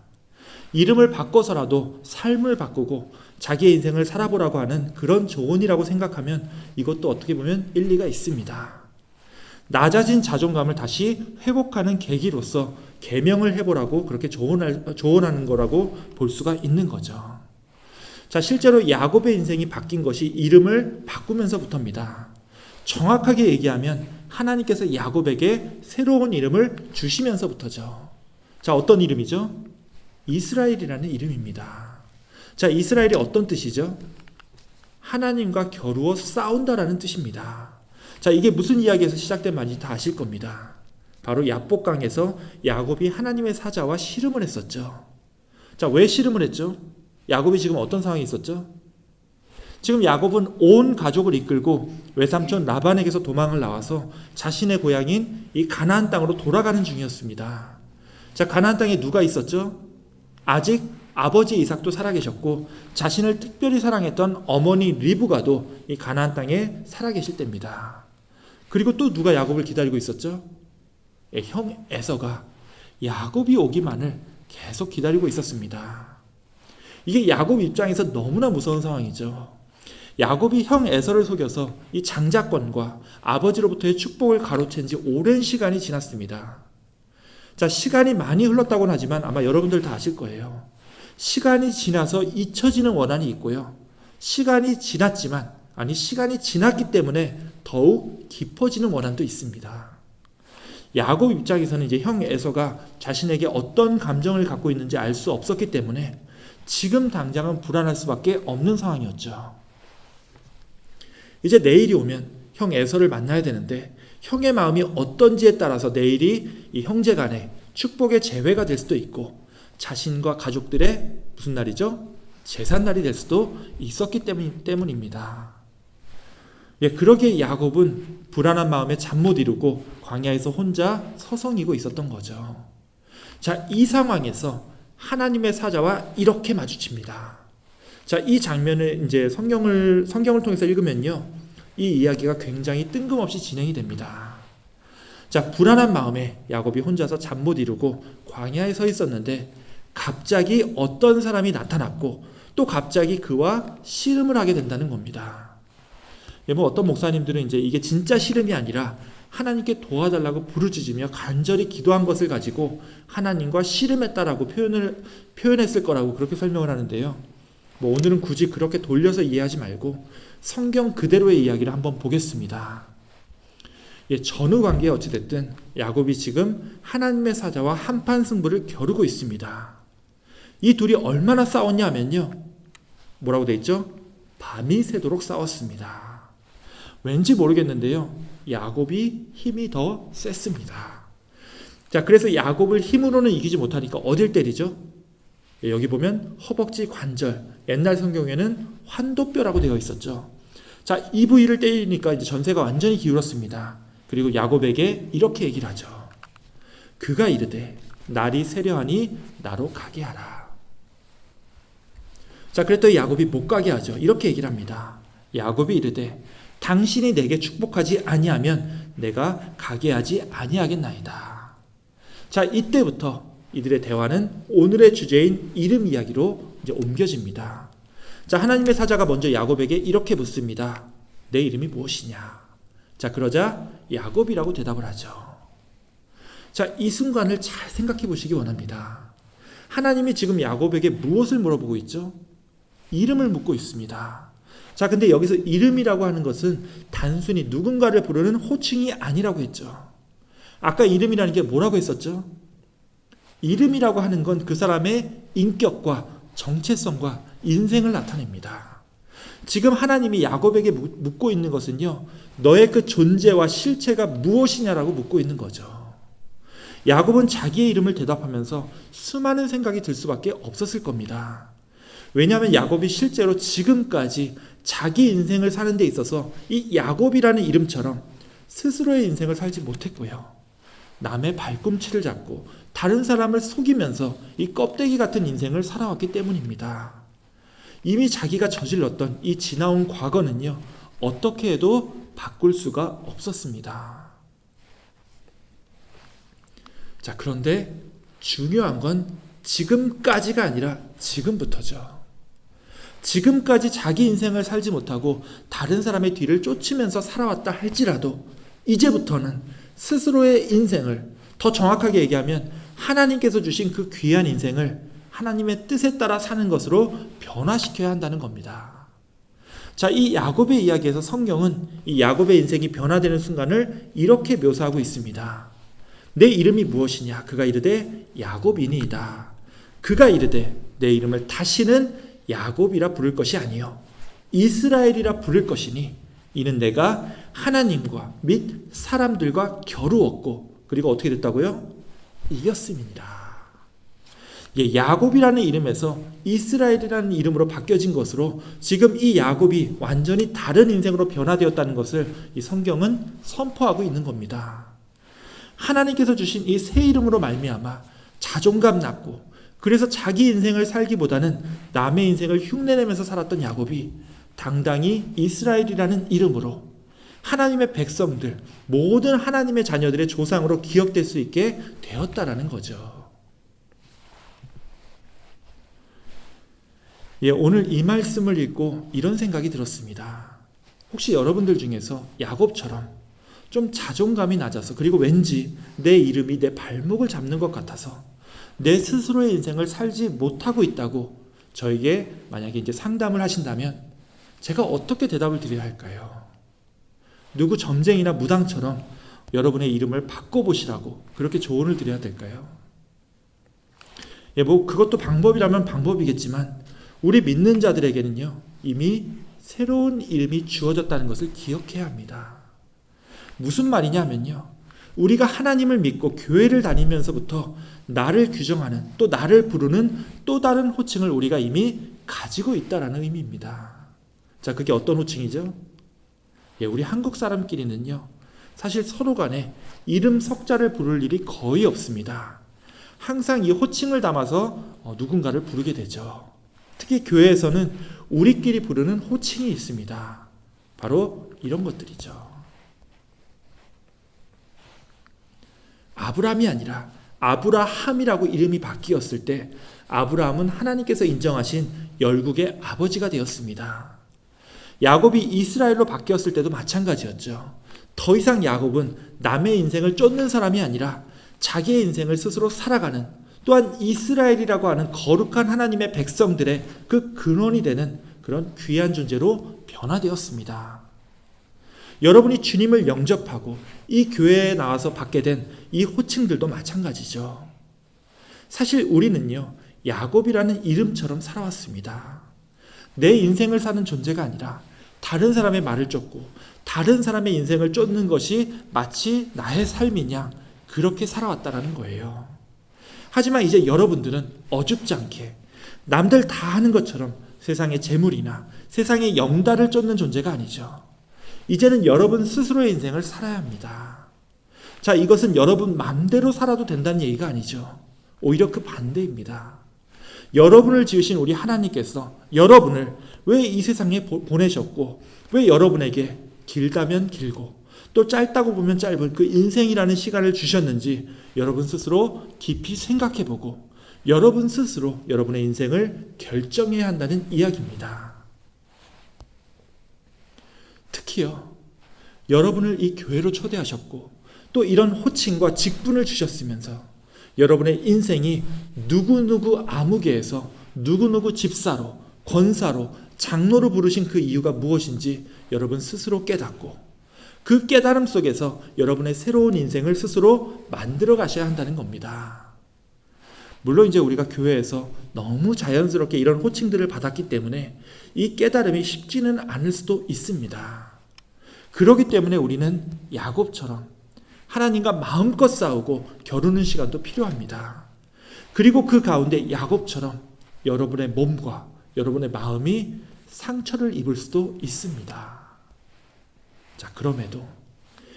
이름을 바꿔서라도 삶을 바꾸고 자기의 인생을 살아보라고 하는 그런 조언이라고 생각하면 이것도 어떻게 보면 일리가 있습니다. 낮아진 자존감을 다시 회복하는 계기로서 계명을 해보라고 그렇게 조언하는 거라고 볼 수가 있는 거죠. 자, 실제로 야곱의 인생이 바뀐 것이 이름을 바꾸면서부터입니다. 정확하게 얘기하면 하나님께서 야곱에게 새로운 이름을 주시면서부터죠. 자, 어떤 이름이죠? 이스라엘이라는 이름입니다. 자, 이스라엘이 어떤 뜻이죠? 하나님과 겨루어 싸운다라는 뜻입니다. 자, 이게 무슨 이야기에서 시작된 말인지 다 아실 겁니다. 바로 야복강에서 야곱이 하나님의 사자와 씨름을 했었죠. 자, 왜 씨름을 했죠? 야곱이 지금 어떤 상황이 있었죠? 지금 야곱은 온 가족을 이끌고 외삼촌 라반에게서 도망을 나와서 자신의 고향인 이 가나안 땅으로 돌아가는 중이었습니다. 자, 가나안 땅에 누가 있었죠? 아직 아버지 이삭도 살아계셨고 자신을 특별히 사랑했던 어머니 리브가도 이 가나안 땅에 살아계실 때입니다. 그리고 또 누가 야곱을 기다리고 있었죠? 형 에서가 야곱이 오기만을 계속 기다리고 있었습니다. 이게 야곱 입장에서 너무나 무서운 상황이죠. 야곱이 형 에서를 속여서 이 장자권과 아버지로부터의 축복을 가로챈 지 오랜 시간이 지났습니다. 자, 시간이 많이 흘렀다고는 하지만 아마 여러분들 다 아실 거예요. 시간이 지나서 잊혀지는 원한이 있고요. 시간이 지났기 때문에 더욱 깊어지는 원한도 있습니다. 야곱 입장에서는 이제 형 에서가 자신에게 어떤 감정을 갖고 있는지 알 수 없었기 때문에 지금 당장은 불안할 수밖에 없는 상황이었죠. 이제 내일이 오면 형 에서를 만나야 되는데 형의 마음이 어떤지에 따라서 내일이 이 형제 간의 축복의 재회가 될 수도 있고 자신과 가족들의 무슨 날이죠? 제삿날이 될 수도 있었기 때문입니다. 그러기에 야곱은 불안한 마음에 잠 못 이루고 광야에서 혼자 서성이고 있었던 거죠. 자, 이 상황에서 하나님의 사자와 이렇게 마주칩니다. 자, 이 장면을 이제 성경을 통해서 읽으면요, 이 이야기가 굉장히 뜬금없이 진행이 됩니다. 자, 불안한 마음에 야곱이 혼자서 잠 못 이루고 광야에 서 있었는데 갑자기 어떤 사람이 나타났고 또 갑자기 그와 씨름을 하게 된다는 겁니다. 어떤 목사님들은 이제 이게 진짜 씨름이 아니라 하나님께 도와달라고 부르짖으며 간절히 기도한 것을 가지고 하나님과 씨름했다라고 표현했을 거라고 그렇게 설명을 하는데요. 오늘은 굳이 그렇게 돌려서 이해하지 말고 성경 그대로의 이야기를 한번 보겠습니다. 전후 관계에 어찌됐든 야곱이 지금 하나님의 사자와 한판 승부를 겨루고 있습니다. 이 둘이 얼마나 싸웠냐 하면요, 뭐라고 돼 있죠? 밤이 새도록 싸웠습니다. 왠지 모르겠는데요, 야곱이 힘이 더 셌습니다. 자, 그래서 야곱을 힘으로는 이기지 못하니까 어딜 때리죠? 여기 보면 허벅지 관절, 옛날 성경에는 환도뼈라고 되어 있었죠. 자, 이 부위를 때리니까 이제 전세가 완전히 기울었습니다. 그리고 야곱에게 이렇게 얘기를 하죠. 그가 이르되 날이 세려하니 나로 가게 하라. 자, 그랬더니 야곱이 못 가게 하죠. 이렇게 얘기를 합니다. 야곱이 이르되 당신이 내게 축복하지 아니하면 내가 가게 하지 아니하겠나이다. 자, 이때부터 이들의 대화는 오늘의 주제인 이름 이야기로 이제 옮겨집니다. 자, 하나님의 사자가 먼저 야곱에게 이렇게 묻습니다. 내 이름이 무엇이냐? 자, 그러자 야곱이라고 대답을 하죠. 자, 이 순간을 잘 생각해 보시기 원합니다. 하나님이 지금 야곱에게 무엇을 물어보고 있죠? 이름을 묻고 있습니다. 자, 근데 여기서 이름이라고 하는 것은 단순히 누군가를 부르는 호칭이 아니라고 했죠. 아까 이름이라는 게 뭐라고 했었죠? 이름이라고 하는 건 그 사람의 인격과 정체성과 인생을 나타냅니다. 지금 하나님이 야곱에게 묻고 있는 것은요, 너의 그 존재와 실체가 무엇이냐라고 묻고 있는 거죠. 야곱은 자기의 이름을 대답하면서 수많은 생각이 들 수밖에 없었을 겁니다. 왜냐하면 야곱이 실제로 지금까지 자기 인생을 사는 데 있어서 이 야곱이라는 이름처럼 스스로의 인생을 살지 못했고요, 남의 발꿈치를 잡고 다른 사람을 속이면서 이 껍데기 같은 인생을 살아왔기 때문입니다. 이미 자기가 저질렀던 이 지나온 과거는요, 어떻게 해도 바꿀 수가 없었습니다. 자, 그런데 중요한 건 지금까지가 아니라 지금부터죠. 지금까지 자기 인생을 살지 못하고 다른 사람의 뒤를 쫓으면서 살아왔다 할지라도 이제부터는 스스로의 인생을, 더 정확하게 얘기하면 하나님께서 주신 그 귀한 인생을 하나님의 뜻에 따라 사는 것으로 변화시켜야 한다는 겁니다. 자, 이 야곱의 이야기에서 성경은 이 야곱의 인생이 변화되는 순간을 이렇게 묘사하고 있습니다. 내 이름이 무엇이냐? 그가 이르되 야곱이니이다. 그가 이르되 내 이름을 다시는 야곱이라 부를 것이 아니요 이스라엘이라 부를 것이니 이는 내가 하나님과 및 사람들과 겨루었고 그리고 어떻게 됐다고요? 이겼음이니라. 야곱이라는 이름에서 이스라엘이라는 이름으로 바뀌어진 것으로 지금 이 야곱이 완전히 다른 인생으로 변화되었다는 것을 이 성경은 선포하고 있는 겁니다. 하나님께서 주신 이 새 이름으로 말미암아 자존감 낮고 그래서 자기 인생을 살기보다는 남의 인생을 흉내내면서 살았던 야곱이 당당히 이스라엘이라는 이름으로 하나님의 백성들, 모든 하나님의 자녀들의 조상으로 기억될 수 있게 되었다라는 거죠. 오늘 이 말씀을 읽고 이런 생각이 들었습니다. 혹시 여러분들 중에서 야곱처럼 좀 자존감이 낮아서 그리고 왠지 내 이름이 내 발목을 잡는 것 같아서 내 스스로의 인생을 살지 못하고 있다고 저에게 만약에 이제 상담을 하신다면 제가 어떻게 대답을 드려야 할까요? 누구 점쟁이나 무당처럼 여러분의 이름을 바꿔보시라고 그렇게 조언을 드려야 될까요? 그것도 방법이라면 방법이겠지만 우리 믿는 자들에게는요, 이미 새로운 이름이 주어졌다는 것을 기억해야 합니다. 무슨 말이냐면요, 우리가 하나님을 믿고 교회를 다니면서부터 나를 규정하는 또 나를 부르는 또 다른 호칭을 우리가 이미 가지고 있다라는 의미입니다. 자, 그게 어떤 호칭이죠? 우리 한국 사람끼리는요, 사실 서로 간에 이름 석자를 부를 일이 거의 없습니다. 항상 이 호칭을 담아서 누군가를 부르게 되죠. 특히 교회에서는 우리끼리 부르는 호칭이 있습니다. 바로 이런 것들이죠. 아브라함이 아니라 아브라함이라고 이름이 바뀌었을 때 아브라함은 하나님께서 인정하신 열국의 아버지가 되었습니다. 야곱이 이스라엘로 바뀌었을 때도 마찬가지였죠. 더 이상 야곱은 남의 인생을 쫓는 사람이 아니라 자기의 인생을 스스로 살아가는, 또한 이스라엘이라고 하는 거룩한 하나님의 백성들의 그 근원이 되는 그런 귀한 존재로 변화되었습니다. 여러분이 주님을 영접하고 이 교회에 나와서 받게 된 이 호칭들도 마찬가지죠. 사실 우리는요, 야곱이라는 이름처럼 살아왔습니다. 내 인생을 사는 존재가 아니라 다른 사람의 말을 쫓고 다른 사람의 인생을 쫓는 것이 마치 나의 삶이냐, 그렇게 살아왔다라는 거예요. 하지만 이제 여러분들은 어줍지 않게 남들 다 하는 것처럼 세상의 재물이나 세상의 영달을 쫓는 존재가 아니죠. 이제는 여러분 스스로의 인생을 살아야 합니다. 자, 이것은 여러분 마음대로 살아도 된다는 얘기가 아니죠. 오히려 그 반대입니다. 여러분을 지으신 우리 하나님께서 여러분을 왜 이 세상에 보내셨고, 왜 여러분에게 길다면 길고 또 짧다고 보면 짧은 그 인생이라는 시간을 주셨는지 여러분 스스로 깊이 생각해보고 여러분 스스로 여러분의 인생을 결정해야 한다는 이야기입니다. 특히요, 여러분을 이 교회로 초대하셨고 또 이런 호칭과 직분을 주셨으면서 여러분의 인생이 누구누구 아무개에서 누구누구 집사로, 권사로, 장로로 부르신 그 이유가 무엇인지 여러분 스스로 깨닫고 그 깨달음 속에서 여러분의 새로운 인생을 스스로 만들어 가셔야 한다는 겁니다. 물론 이제 우리가 교회에서 너무 자연스럽게 이런 호칭들을 받았기 때문에 이 깨달음이 쉽지는 않을 수도 있습니다. 그렇기 때문에 우리는 야곱처럼 하나님과 마음껏 싸우고 겨루는 시간도 필요합니다. 그리고 그 가운데 야곱처럼 여러분의 몸과 여러분의 마음이 상처를 입을 수도 있습니다. 자, 그럼에도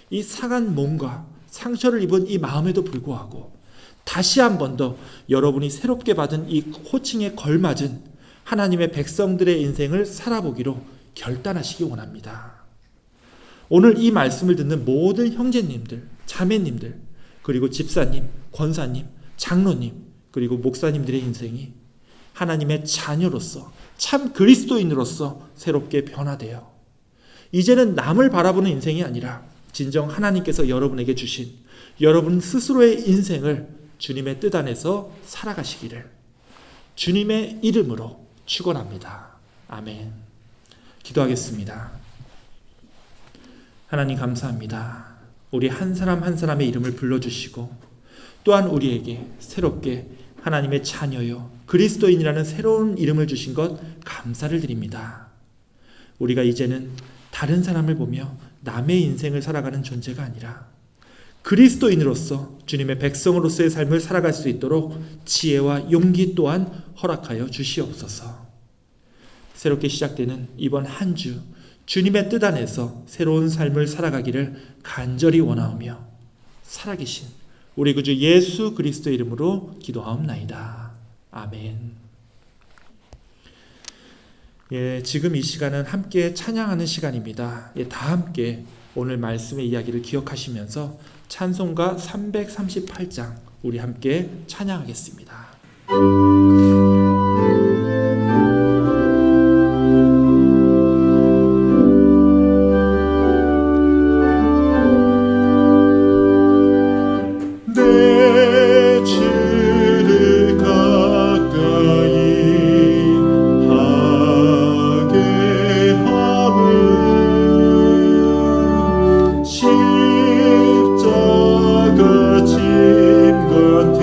이 상한 몸과 상처를 입은 이 마음에도 불구하고 다시 한 번 더 여러분이 새롭게 받은 이 호칭에 걸맞은 하나님의 백성들의 인생을 살아보기로 결단하시기 원합니다. 오늘 이 말씀을 듣는 모든 형제님들, 자매님들, 그리고 집사님, 권사님, 장로님, 그리고 목사님들의 인생이 하나님의 자녀로서 참 그리스도인으로서 새롭게 변화되어 이제는 남을 바라보는 인생이 아니라 진정 하나님께서 여러분에게 주신 여러분 스스로의 인생을 주님의 뜻 안에서 살아가시기를 주님의 이름으로 축원합니다. 아멘. 기도하겠습니다. 하나님 감사합니다. 우리 한 사람 한 사람의 이름을 불러주시고 또한 우리에게 새롭게 하나님의 자녀요 그리스도인이라는 새로운 이름을 주신 것 감사를 드립니다. 우리가 이제는 다른 사람을 보며 남의 인생을 살아가는 존재가 아니라 그리스도인으로서 주님의 백성으로서의 삶을 살아갈 수 있도록 지혜와 용기 또한 허락하여 주시옵소서. 새롭게 시작되는 이번 한 주 주님의 뜻 안에서 새로운 삶을 살아가기를 간절히 원하오며 살아계신 우리 구주 예수 그리스도의 이름으로 기도하옵나이다. 아멘. 지금 이 시간은 함께 찬양하는 시간입니다. 다 함께 오늘 말씀의 이야기를 기억하시면서 찬송가 338장 우리 함께 찬양하겠습니다. 십자가 짐 같은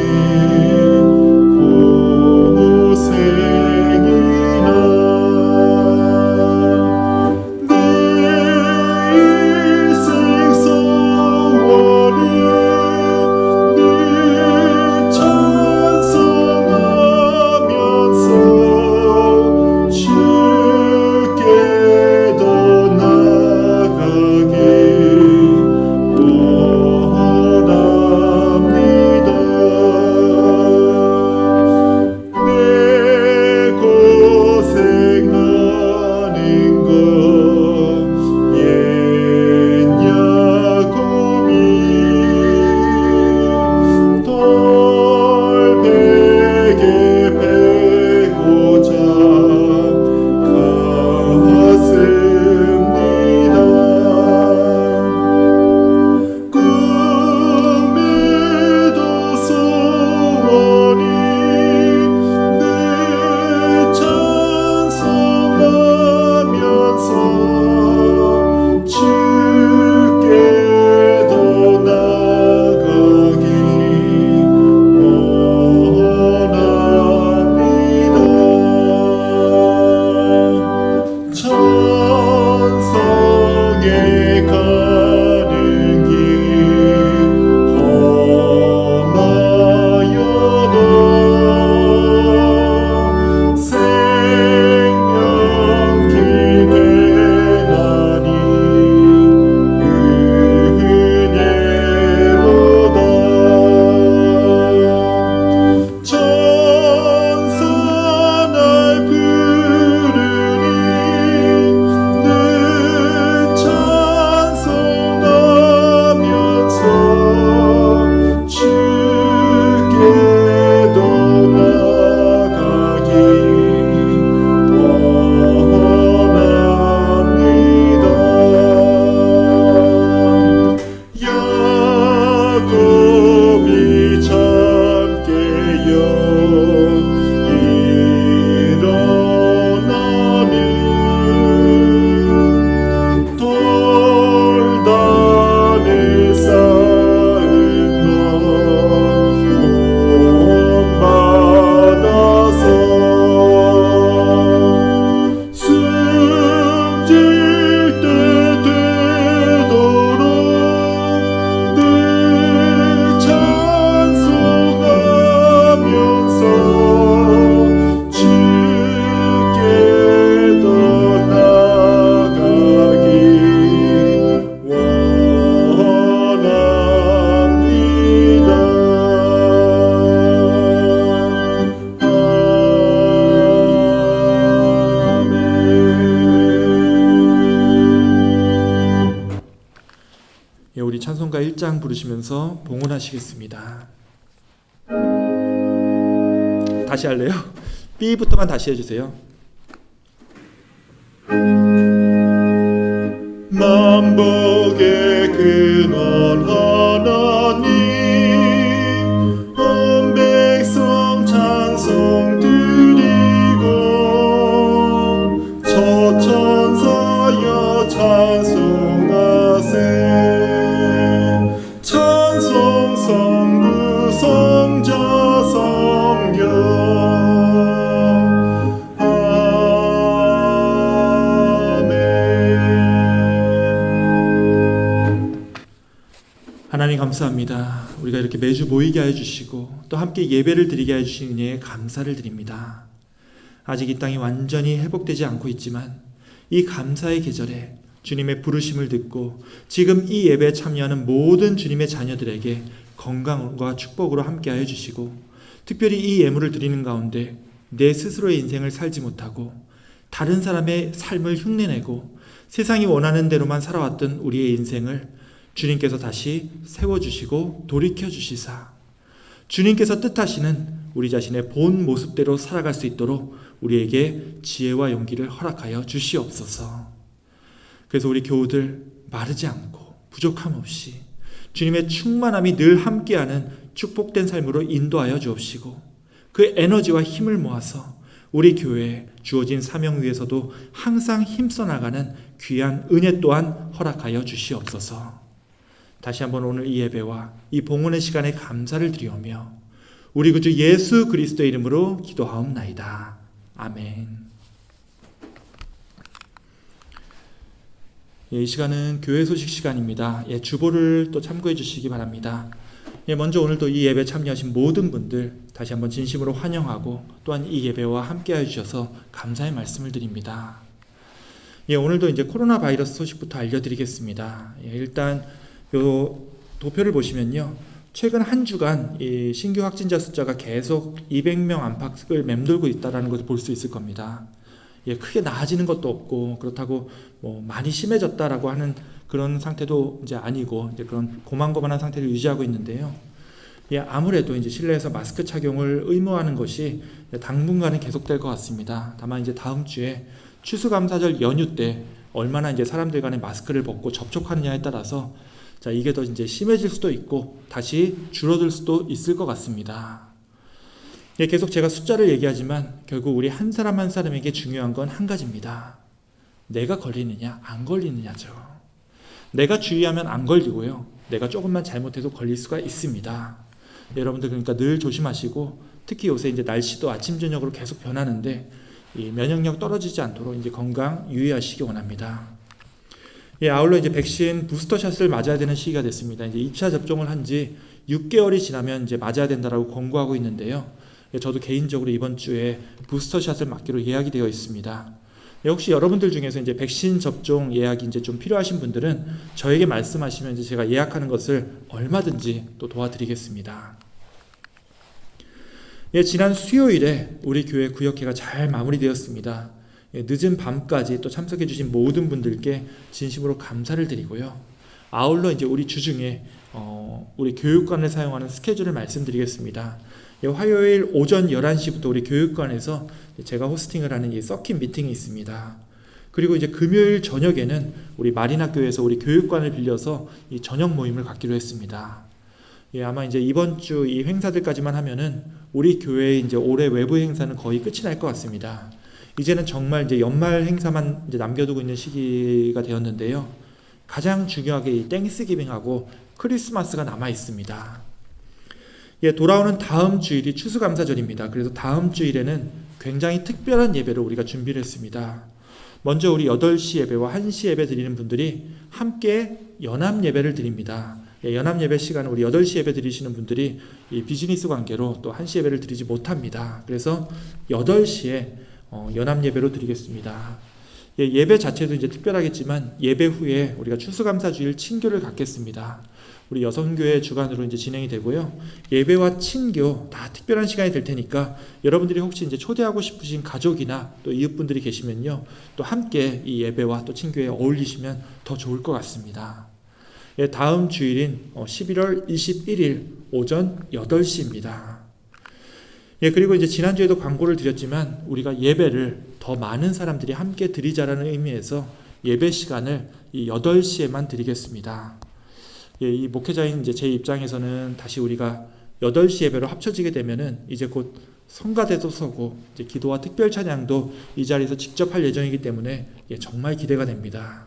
1장 부르시면서 봉헌하시겠습니다. 다시 할래요? B부터만 다시 해주세요. 만복의 근원 하나님, 온 백성 찬송 드리고 저천사여 찬송하세. 찬송 성부 성자 성령. 하나님 감사합니다. 우리가 이렇게 매주 모이게 하여 주시고 또 함께 예배를 드리게 하여 주신 은혜에 감사를 드립니다. 아직 이 땅이 완전히 회복되지 않고 있지만 이 감사의 계절에 주님의 부르심을 듣고 지금 이 예배에 참여하는 모든 주님의 자녀들에게 건강과 축복으로 함께 하여 주시고, 특별히 이 예물을 드리는 가운데 내 스스로의 인생을 살지 못하고 다른 사람의 삶을 흉내내고 세상이 원하는 대로만 살아왔던 우리의 인생을 주님께서 다시 세워주시고 돌이켜주시사 주님께서 뜻하시는 우리 자신의 본 모습대로 살아갈 수 있도록 우리에게 지혜와 용기를 허락하여 주시옵소서. 그래서 우리 교우들 마르지 않고 부족함 없이 주님의 충만함이 늘 함께하는 축복된 삶으로 인도하여 주옵시고, 그 에너지와 힘을 모아서 우리 교회에 주어진 사명 위에서도 항상 힘써 나가는 귀한 은혜 또한 허락하여 주시옵소서. 다시 한번 오늘 이 예배와 이 봉헌의 시간에 감사를 드리오며 우리 구주 예수 그리스도의 이름으로 기도하옵나이다. 아멘. 이 시간은 교회 소식 시간입니다. 주보를 또 참고해 주시기 바랍니다. 먼저 오늘도 이 예배 참여하신 모든 분들 다시 한번 진심으로 환영하고 또한 이 예배와 함께해 주셔서 감사의 말씀을 드립니다. 오늘도 이제 코로나 바이러스 소식부터 알려드리겠습니다. 일단 요 도표를 보시면요, 최근 한 주간 이 신규 확진자 숫자가 계속 200명 안팎을 맴돌고 있다는 것을 볼 수 있을 겁니다. 크게 나아지는 것도 없고 그렇다고 뭐 많이 심해졌다라고 하는 그런 상태도 이제 아니고 이제 그런 고만고만한 상태를 유지하고 있는데요. 아무래도 이제 실내에서 마스크 착용을 의무화하는 것이 당분간은 계속될 것 같습니다. 다만 이제 다음 주에 추수감사절 연휴 때 얼마나 이제 사람들 간에 마스크를 벗고 접촉하느냐에 따라서 이게 더 이제 심해질 수도 있고 다시 줄어들 수도 있을 것 같습니다. 계속 제가 숫자를 얘기하지만 결국 우리 한 사람 한 사람에게 중요한 건 한 가지입니다. 내가 걸리느냐 안 걸리느냐죠. 내가 주의하면 안 걸리고요, 내가 조금만 잘못해도 걸릴 수가 있습니다. 여러분들 그러니까 늘 조심하시고, 특히 요새 이제 날씨도 아침 저녁으로 계속 변하는데 이 면역력 떨어지지 않도록 이제 건강 유의하시기 원합니다. 아울러 이제 백신 부스터샷을 맞아야 되는 시기가 됐습니다. 이제 2차 접종을 한 지 6개월이 지나면 이제 맞아야 된다라고 권고하고 있는데요. 저도 개인적으로 이번 주에 부스터샷을 맞기로 예약이 되어 있습니다. 혹시 여러분들 중에서 이제 백신 접종 예약이 이제 좀 필요하신 분들은 저에게 말씀하시면 이제 제가 예약하는 것을 얼마든지 또 도와드리겠습니다. 지난 수요일에 우리 교회 구역회가 잘 마무리되었습니다. 늦은 밤까지 또 참석해 주신 모든 분들께 진심으로 감사를 드리고요. 아울러 이제 우리 주중에 우리 교육관을 사용하는 스케줄을 말씀드리겠습니다. 화요일 오전 11시부터 우리 교육관에서 제가 호스팅을 하는 이 서킷 미팅이 있습니다. 그리고 이제 금요일 저녁에는 우리 마린학교에서 우리 교육관을 빌려서 이 저녁 모임을 갖기로 했습니다. 아마 이제 이번 주 이 행사들까지만 하면은 우리 교회의 이제 올해 외부 행사는 거의 끝이 날 것 같습니다. 이제는 정말 이제 연말 행사만 이제 남겨두고 있는 시기가 되었는데요. 가장 중요하게 이 땡스기빙하고 크리스마스가 남아 있습니다. 돌아오는 다음 주일이 추수감사절입니다. 그래서 다음 주일에는 굉장히 특별한 예배를 우리가 준비를 했습니다. 먼저 우리 8시 예배와 1시 예배 드리는 분들이 함께 연합 예배를 드립니다. 연합 예배 시간은 우리 8시 예배 드리시는 분들이 이 비즈니스 관계로 또 1시 예배를 드리지 못합니다. 그래서 8시에 연합 예배로 드리겠습니다. 예배 자체도 이제 특별하겠지만 예배 후에 우리가 추수감사주일 친교를 갖겠습니다. 우리 여성교회 주관으로 이제 진행이 되고요. 예배와 친교 다 특별한 시간이 될 테니까 여러분들이 혹시 이제 초대하고 싶으신 가족이나 또 이웃분들이 계시면요, 또 함께 이 예배와 또 친교에 어울리시면 더 좋을 것 같습니다. 예, 다음 주일인 11월 21일 오전 8시입니다. 예, 그리고 이제 지난주에도 광고를 드렸지만 우리가 예배를 더 많은 사람들이 함께 드리자라는 의미에서 예배 시간을 이 8시에만 드리겠습니다. 예, 이 목회자인 이제 제 입장에서는 다시 우리가 8시 예배로 합쳐지게 되면은 이제 곧 성가대도 서고 이제 기도와 특별 찬양도 이 자리에서 직접 할 예정이기 때문에 정말 기대가 됩니다.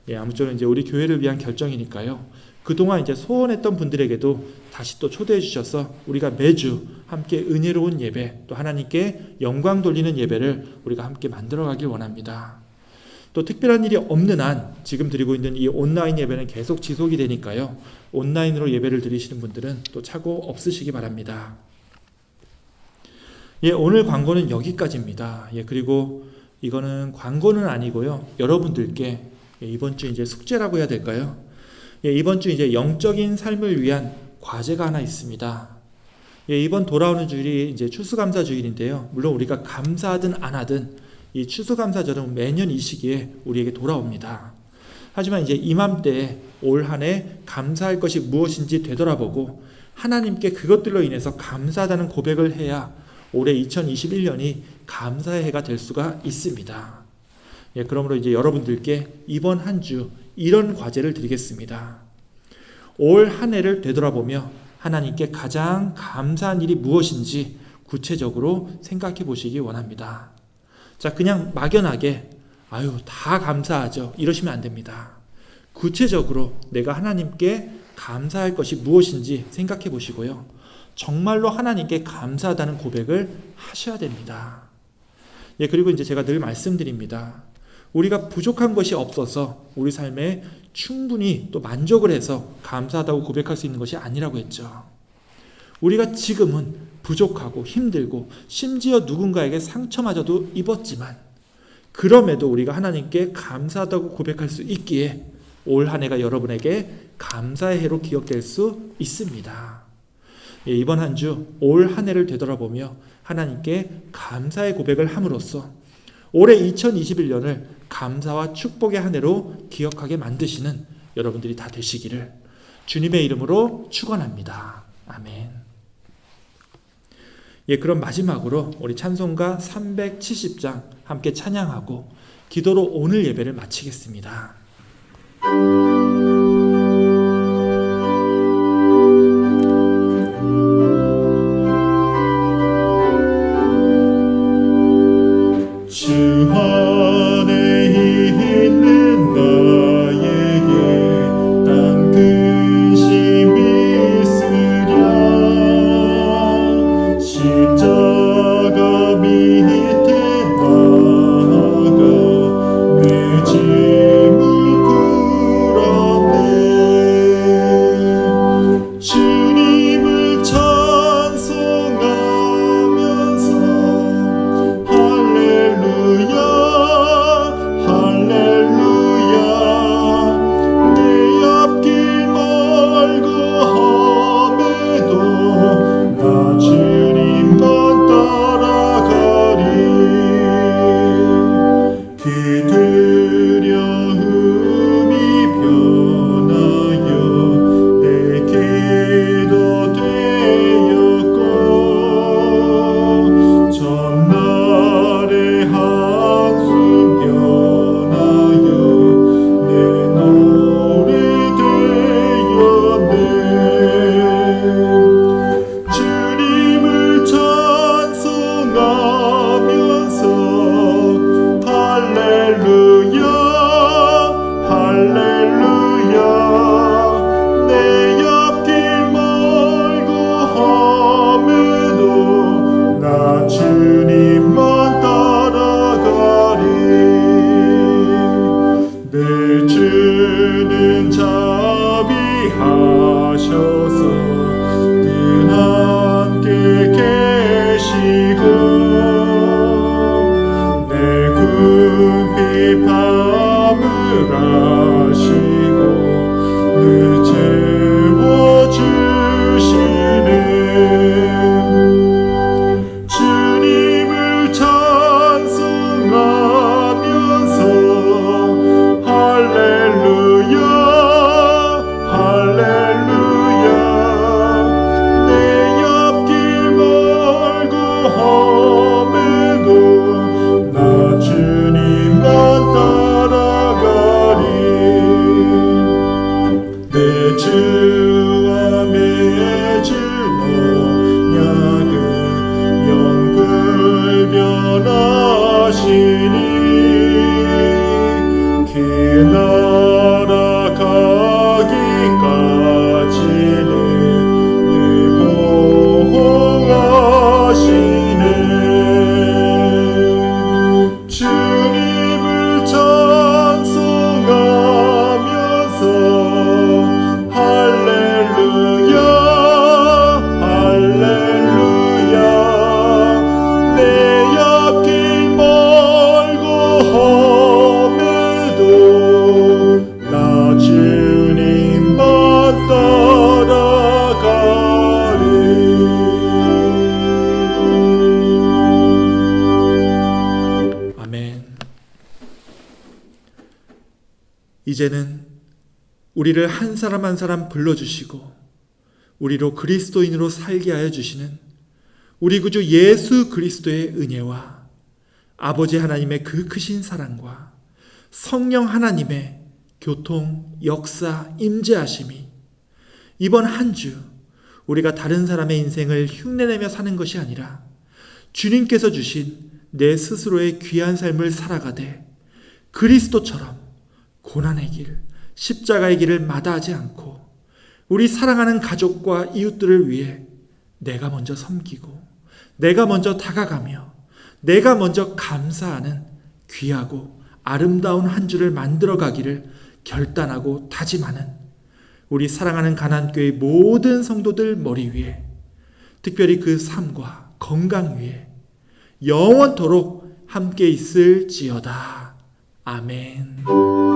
아무쪼록 이제 우리 교회를 위한 결정이니까요. 그동안 이제 소원했던 분들에게도 다시 또 초대해 주셔서 우리가 매주 함께 은혜로운 예배, 또 하나님께 영광 돌리는 예배를 우리가 함께 만들어 가길 원합니다. 또 특별한 일이 없는 한 지금 드리고 있는 이 온라인 예배는 계속 지속이 되니까요. 온라인으로 예배를 드리시는 분들은 또 착오 없으시기 바랍니다. 오늘 광고는 여기까지입니다. 그리고 이거는 광고는 아니고요. 여러분들께 이번 주 이제 숙제라고 해야 될까요? 이번 주 이제 영적인 삶을 위한 과제가 하나 있습니다. 이번 돌아오는 주일이 이제 추수감사 주일인데요. 물론 우리가 감사하든 안 하든 이 추수감사절은 매년 이 시기에 우리에게 돌아옵니다. 하지만 이제 이맘때 올 한 해 감사할 것이 무엇인지 되돌아보고 하나님께 그것들로 인해서 감사하다는 고백을 해야 올해 2021년이 감사의 해가 될 수가 있습니다. 그러므로 이제 여러분들께 이번 한 주 이런 과제를 드리겠습니다. 올 한 해를 되돌아보며 하나님께 가장 감사한 일이 무엇인지 구체적으로 생각해 보시기 원합니다. 자, 그냥 막연하게 다 감사하죠 이러시면 안 됩니다. 구체적으로 내가 하나님께 감사할 것이 무엇인지 생각해 보시고요. 정말로 하나님께 감사하다는 고백을 하셔야 됩니다. 그리고 이제 제가 늘 말씀드립니다. 우리가 부족한 것이 없어서 우리 삶에 충분히 또 만족을 해서 감사하다고 고백할 수 있는 것이 아니라고 했죠. 우리가 지금은 부족하고 힘들고 심지어 누군가에게 상처마저도 입었지만 그럼에도 우리가 하나님께 감사하다고 고백할 수 있기에 올 한 해가 여러분에게 감사의 해로 기억될 수 있습니다. 이번 한 주 올 한 해를 되돌아보며 하나님께 감사의 고백을 함으로써 올해 2021년을 감사와 축복의 한 해로 기억하게 만드시는 여러분들이 다 되시기를 주님의 이름으로 축원합니다. 아멘. 그럼 마지막으로 우리 찬송가 370장 함께 찬양하고 기도로 오늘 예배를 마치겠습니다. 주 안에 있는 나에게 딴 근심이 있으랴 십자가 밑에 나아가 내 짐을 풀었네 주님을 찬송하면서 할렐루야 할렐루야 내 앞길 멀고 험해도 나 주님만 따라가리 그 두려움이 변하여 내게도 되었고 전날의 한숨 변하여 내 노래 되었네 주님을 찬송하면서 할렐루야 할렐루야 내 앞길 멀고 험해도 나 주님만 따라가리 내 주는 자비하셔서 늘 함께 계시고 내 궁핍 밤을 아시고 늘 채워주시네 주님을 찬송하면서 할렐루야 이제는 우리를 한 사람 한 사람 불러주시고 우리로 그리스도인으로 살게 하여 주시는 우리 구주 예수 그리스도의 은혜와 아버지 하나님의 그 크신 사랑과 성령 하나님의 교통, 역사, 임재하심이 이번 한 주 우리가 다른 사람의 인생을 흉내내며 사는 것이 아니라 주님께서 주신 내 스스로의 귀한 삶을 살아가되 그리스도처럼 고난의 길, 십자가의 길을 마다하지 않고 우리 사랑하는 가족과 이웃들을 위해 내가 먼저 섬기고 내가 먼저 다가가며 내가 먼저 감사하는 귀하고 아름다운 한 주를 만들어 가기를 결단하고 다짐하는 우리 사랑하는 가난교회 모든 성도들 머리 위에 특별히 그 삶과 건강 위에 영원토록 함께 있을지어다. 아멘.